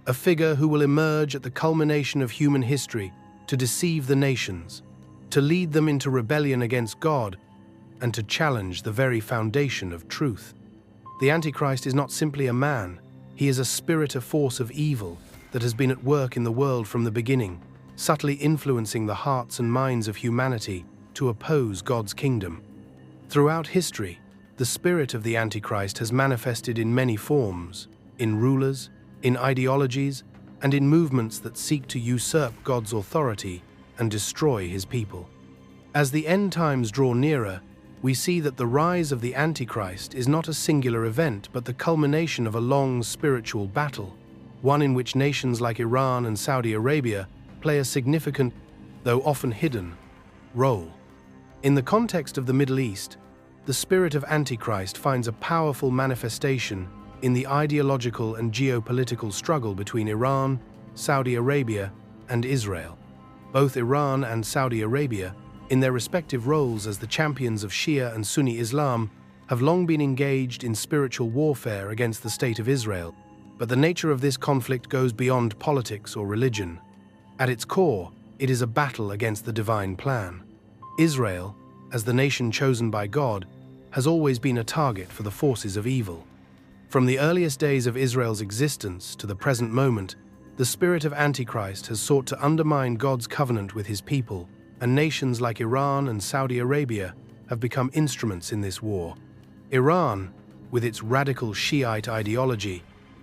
a figure who will emerge at the culmination of human history to deceive the nations, to lead them into rebellion against God, and to challenge the very foundation of truth. The Antichrist is not simply a man, he is a spirit, a force of evil that has been at work in the world from the beginning, subtly influencing the hearts and minds of humanity to oppose God's kingdom. Throughout history, the spirit of the Antichrist has manifested in many forms, in rulers, in ideologies, and in movements that seek to usurp God's authority and destroy His people. As the end times draw nearer, we see that the rise of the Antichrist is not a singular event but the culmination of a long spiritual battle, one in which nations like Iran and Saudi Arabia play a significant, though often hidden, role. In the context of the Middle East, the spirit of Antichrist finds a powerful manifestation in the ideological and geopolitical struggle between Iran, Saudi Arabia, and Israel. Both Iran and Saudi Arabia, in their respective roles as the champions of Shia and Sunni Islam, have long been engaged in spiritual warfare against the State of Israel. But the nature of this conflict goes beyond politics or religion. At its core, it is a battle against the divine plan. Israel, as the nation chosen by God, has always been a target for the forces of evil. From the earliest days of Israel's existence to the present moment, the spirit of Antichrist has sought to undermine God's covenant with His people, and nations like Iran and Saudi Arabia have become instruments in this war. Iran, with its radical Shiite ideology,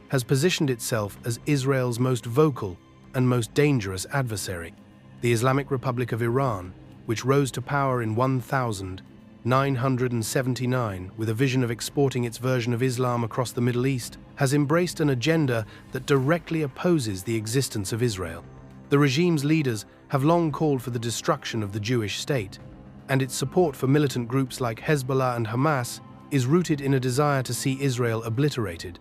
has positioned itself as Israel's most vocal and most dangerous adversary. The Islamic Republic of Iran, which rose to power in 1979 with a vision of exporting its version of Islam across the Middle East, has embraced an agenda that directly opposes the existence of Israel. The regime's leaders have long called for the destruction of the Jewish state, and its support for militant groups like Hezbollah and Hamas is rooted in a desire to see Israel obliterated.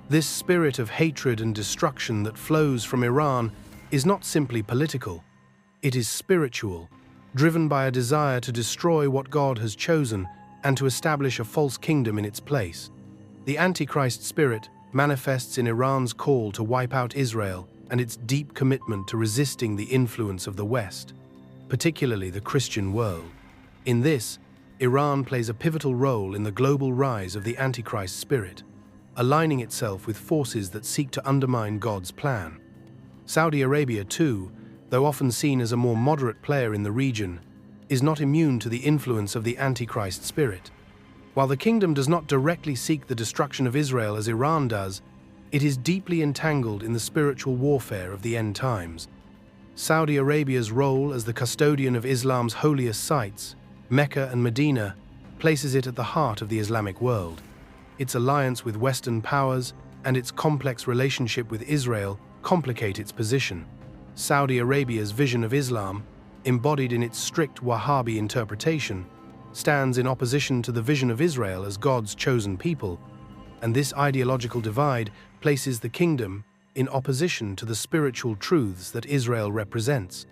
This spirit of hatred and destruction that flows from Iran is not simply political, it is spiritual, driven by a desire to destroy what God has chosen and to establish a false kingdom in its place. The Antichrist spirit manifests in Iran's call to wipe out Israel and its deep commitment to resisting the influence of the West, particularly the Christian world. In this, Iran plays a pivotal role in the global rise of the Antichrist spirit, aligning itself with forces that seek to undermine God's plan. Saudi Arabia, too, though often seen as a more moderate player in the region, is not immune to the influence of the Antichrist spirit. While the kingdom does not directly seek the destruction of Israel as Iran does, it is deeply entangled in the spiritual warfare of the end times. Saudi Arabia's role as the custodian of Islam's holiest sites, Mecca and Medina, places it at the heart of the Islamic world. Its alliance with Western powers and its complex relationship with Israel complicate its position. Saudi Arabia's vision of Islam, embodied in its strict Wahhabi interpretation, stands in opposition to the vision of Israel as God's chosen people, and this ideological divide places the kingdom in opposition to the spiritual truths that Israel represents.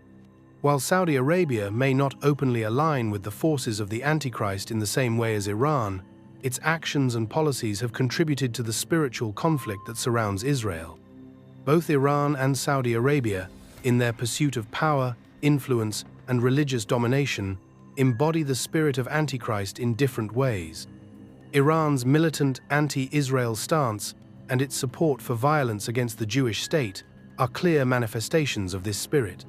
While Saudi Arabia may not openly align with the forces of the Antichrist in the same way as Iran, its actions and policies have contributed to the spiritual conflict that surrounds Israel. Both Iran and Saudi Arabia, in their pursuit of power, influence, and religious domination, embody the spirit of Antichrist in different ways. Iran's militant anti-Israel stance and its support for violence against the Jewish state are clear manifestations of this spirit.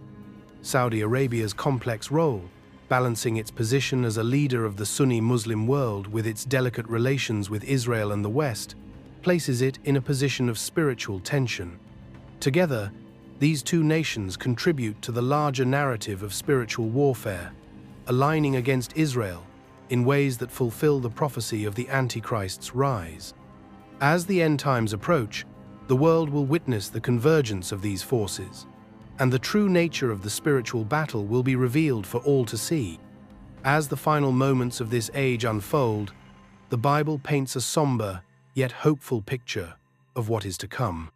Saudi Arabia's complex role, balancing its position as a leader of the Sunni Muslim world with its delicate relations with Israel and the West, places it in a position of spiritual tension. Together, these two nations contribute to the larger narrative of spiritual warfare, aligning against Israel in ways that fulfill the prophecy of the Antichrist's rise. As the end times approach, the world will witness the convergence of these forces, and the true nature of the spiritual battle will be revealed for all to see. As the final moments of this age unfold, the Bible paints a somber yet hopeful picture of what is to come.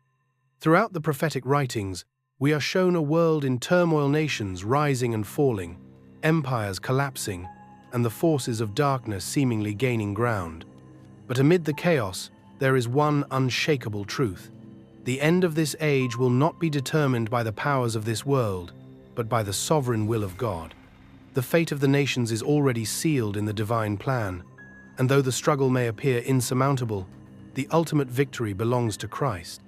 Throughout the prophetic writings, we are shown a world in turmoil, nations rising and falling, empires collapsing, and the forces of darkness seemingly gaining ground. But amid the chaos, there is one unshakable truth. The end of this age will not be determined by the powers of this world, but by the sovereign will of God. The fate of the nations is already sealed in the divine plan, and though the struggle may appear insurmountable, the ultimate victory belongs to Christ.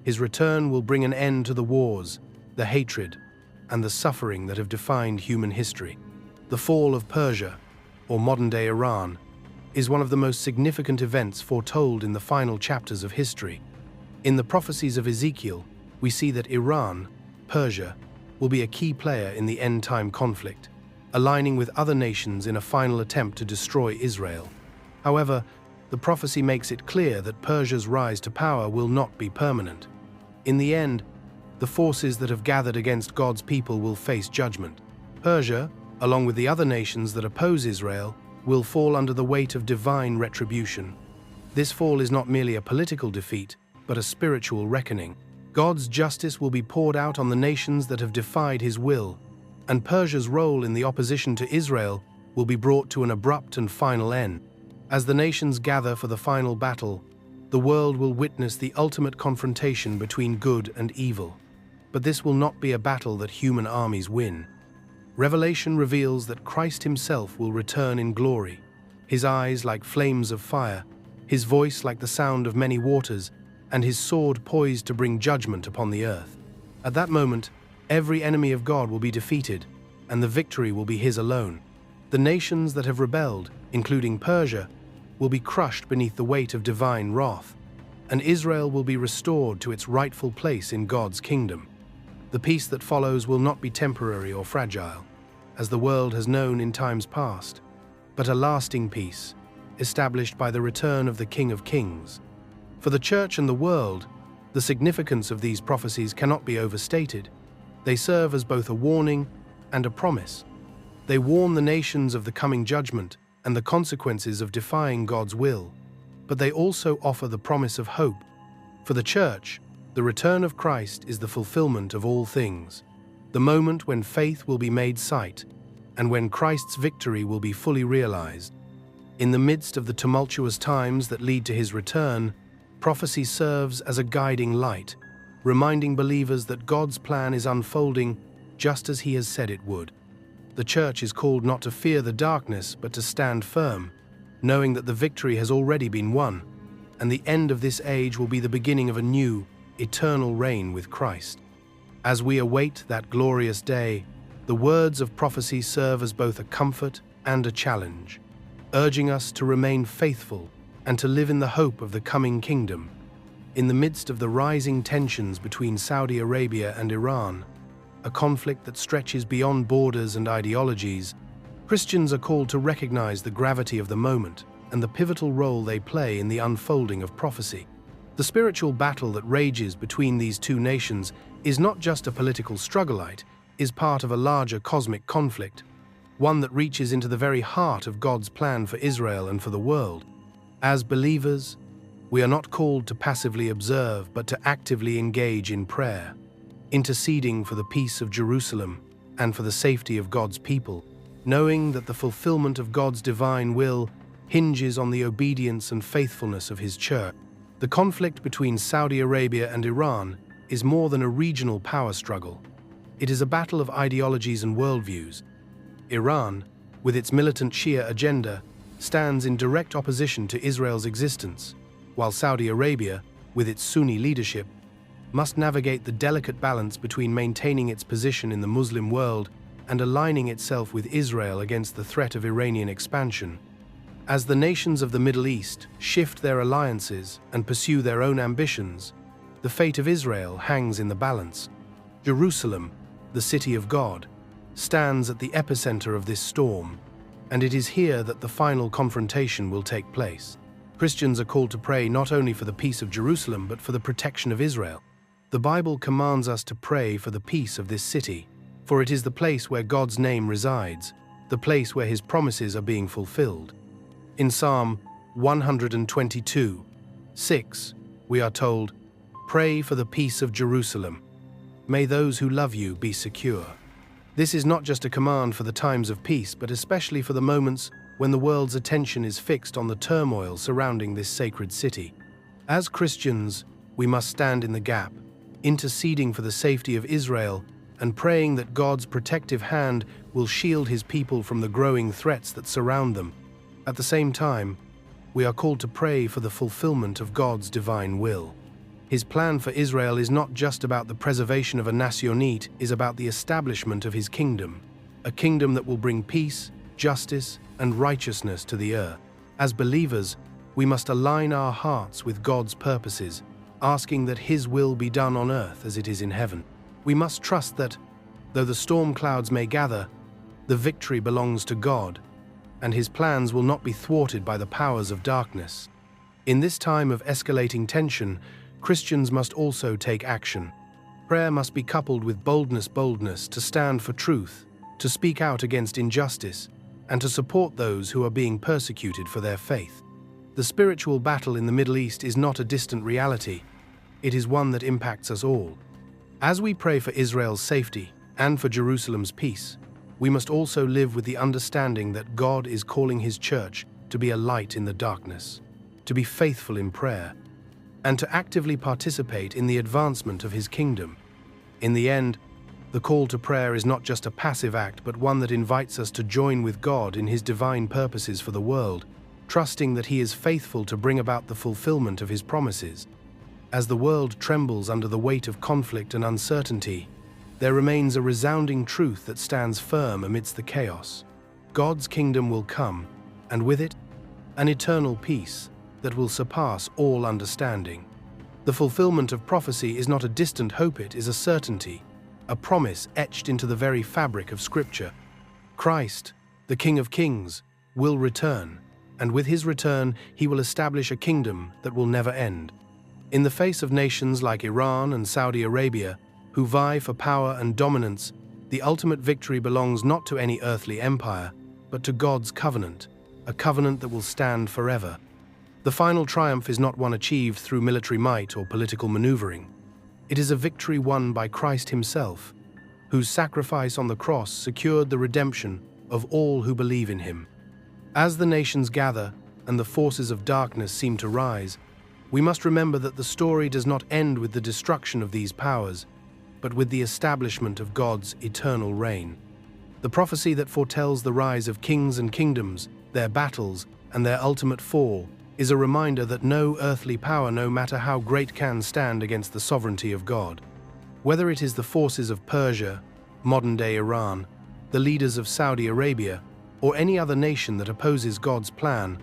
His return will bring an end to the wars, the hatred, and the suffering that have defined human history. The fall of Persia, or modern-day Iran, is one of the most significant events foretold in the final chapters of history. In the prophecies of Ezekiel, we see that Iran, Persia, will be a key player in the end-time conflict, aligning with other nations in a final attempt to destroy Israel. However, the prophecy makes it clear that Persia's rise to power will not be permanent. In the end, the forces that have gathered against God's people will face judgment. Persia, along with the other nations that oppose Israel, will fall under the weight of divine retribution. This fall is not merely a political defeat, but a spiritual reckoning. God's justice will be poured out on the nations that have defied his will, and Persia's role in the opposition to Israel will be brought to an abrupt and final end. As the nations gather for the final battle, the world will witness the ultimate confrontation between good and evil. But this will not be a battle that human armies win. Revelation reveals that Christ himself will return in glory, his eyes like flames of fire, his voice like the sound of many waters, and his sword poised to bring judgment upon the earth. At that moment, every enemy of God will be defeated, and the victory will be his alone. The nations that have rebelled, including Persia, will be crushed beneath the weight of divine wrath, and Israel will be restored to its rightful place in God's kingdom. The peace that follows will not be temporary or fragile, as the world has known in times past, but a lasting peace, established by the return of the King of Kings. For the Church and the world, the significance of these prophecies cannot be overstated. They serve as both a warning and a promise. They warn the nations of the coming judgment and the consequences of defying God's will, but they also offer the promise of hope. For the Church, the return of Christ is the fulfillment of all things, the moment when faith will be made sight, and when Christ's victory will be fully realized. In the midst of the tumultuous times that lead to his return, prophecy serves as a guiding light, reminding believers that God's plan is unfolding just as He has said it would. The Church is called not to fear the darkness, but to stand firm, knowing that the victory has already been won, and the end of this age will be the beginning of a new, eternal reign with Christ. As we await that glorious day, the words of prophecy serve as both a comfort and a challenge, urging us to remain faithful and to live in the hope of the coming kingdom. In the midst of the rising tensions between Saudi Arabia and Iran, a conflict that stretches beyond borders and ideologies, Christians are called to recognize the gravity of the moment and the pivotal role they play in the unfolding of prophecy. The spiritual battle that rages between these two nations is not just a political struggle, it is part of a larger cosmic conflict, one that reaches into the very heart of God's plan for Israel and for the world. As believers, we are not called to passively observe, but to actively engage in prayer, interceding for the peace of Jerusalem and for the safety of God's people, knowing that the fulfillment of God's divine will hinges on the obedience and faithfulness of His church. The conflict between Saudi Arabia and Iran is more than a regional power struggle. It is a battle of ideologies and worldviews. Iran, with its militant Shia agenda, stands in direct opposition to Israel's existence, while Saudi Arabia, with its Sunni leadership, must navigate the delicate balance between maintaining its position in the Muslim world and aligning itself with Israel against the threat of Iranian expansion. As the nations of the Middle East shift their alliances and pursue their own ambitions, the fate of Israel hangs in the balance. Jerusalem, the city of God, stands at the epicenter of this storm, and it is here that the final confrontation will take place. Christians are called to pray not only for the peace of Jerusalem, but for the protection of Israel. The Bible commands us to pray for the peace of this city, for it is the place where God's name resides, the place where His promises are being fulfilled. In Psalm 122:6, we are told, "Pray for the peace of Jerusalem. May those who love you be secure." This is not just a command for the times of peace, but especially for the moments when the world's attention is fixed on the turmoil surrounding this sacred city. As Christians, we must stand in the gap, interceding for the safety of Israel and praying that God's protective hand will shield His people from the growing threats that surround them. At the same time, we are called to pray for the fulfillment of God's divine will. His plan for Israel is not just about the preservation of a nationite, it is about the establishment of His kingdom, a kingdom that will bring peace, justice, and righteousness to the earth. As believers, we must align our hearts with God's purposes, asking that His will be done on earth as it is in heaven. We must trust that, though the storm clouds may gather, the victory belongs to God, and His plans will not be thwarted by the powers of darkness. In this time of escalating tension, Christians must also take action. Prayer must be coupled with boldness to stand for truth, to speak out against injustice, and to support those who are being persecuted for their faith. The spiritual battle in the Middle East is not a distant reality. It is one that impacts us all. As we pray for Israel's safety and for Jerusalem's peace, we must also live with the understanding that God is calling His church to be a light in the darkness, to be faithful in prayer, and to actively participate in the advancement of His kingdom. In the end, the call to prayer is not just a passive act, but one that invites us to join with God in His divine purposes for the world, trusting that He is faithful to bring about the fulfillment of His promises. As the world trembles under the weight of conflict and uncertainty, there remains a resounding truth that stands firm amidst the chaos. God's kingdom will come, and with it, an eternal peace that will surpass all understanding. The fulfillment of prophecy is not a distant hope, it is a certainty, a promise etched into the very fabric of Scripture. Christ, the King of Kings, will return, and with His return, He will establish a kingdom that will never end. In the face of nations like Iran and Saudi Arabia, who vie for power and dominance, the ultimate victory belongs not to any earthly empire, but to God's covenant, a covenant that will stand forever. The final triumph is not one achieved through military might or political maneuvering. It is a victory won by Christ Himself, whose sacrifice on the cross secured the redemption of all who believe in Him. As the nations gather and the forces of darkness seem to rise, We must remember that the story does not end with the destruction of these powers, but with the establishment of God's eternal reign. The prophecy that foretells the rise of kings and kingdoms, their battles, and their ultimate fall is a reminder that no earthly power, no matter how great, can stand against the sovereignty of God. Whether it is the forces of Persia, modern-day Iran, the leaders of Saudi Arabia, or any other nation that opposes God's plan,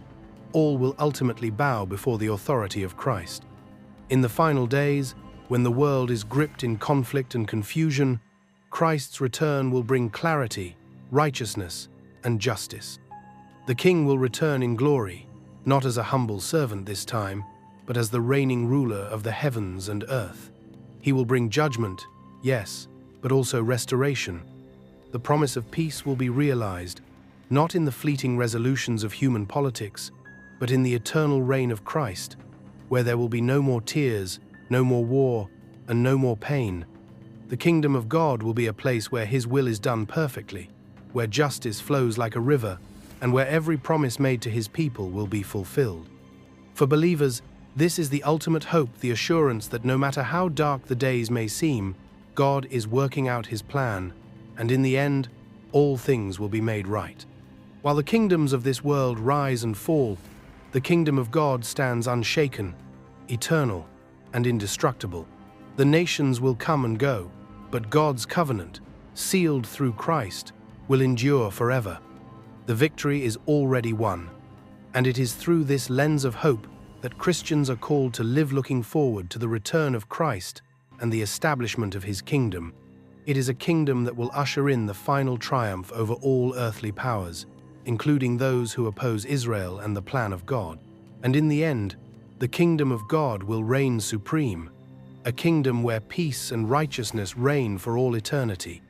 all will ultimately bow before the authority of Christ. In the final days, when the world is gripped in conflict and confusion, Christ's return will bring clarity, righteousness, and justice. The King will return in glory, not as a humble servant this time, but as the reigning ruler of the heavens and earth. He will bring judgment, yes, but also restoration. The promise of peace will be realized, not in the fleeting resolutions of human politics, but in the eternal reign of Christ, where there will be no more tears, no more war, and no more pain. The kingdom of God will be a place where His will is done perfectly, where justice flows like a river, and where every promise made to His people will be fulfilled. For believers, this is the ultimate hope, the assurance that no matter how dark the days may seem, God is working out His plan, and in the end, all things will be made right. While the kingdoms of this world rise and fall, the kingdom of God stands unshaken, eternal, and indestructible. The nations will come and go, but God's covenant, sealed through Christ, will endure forever. The victory is already won, and it is through this lens of hope that Christians are called to live, looking forward to the return of Christ and the establishment of His kingdom. It is a kingdom that will usher in the final triumph over all earthly powers, including those who oppose Israel and the plan of God. And in the end, the kingdom of God will reign supreme, a kingdom where peace and righteousness reign for all eternity.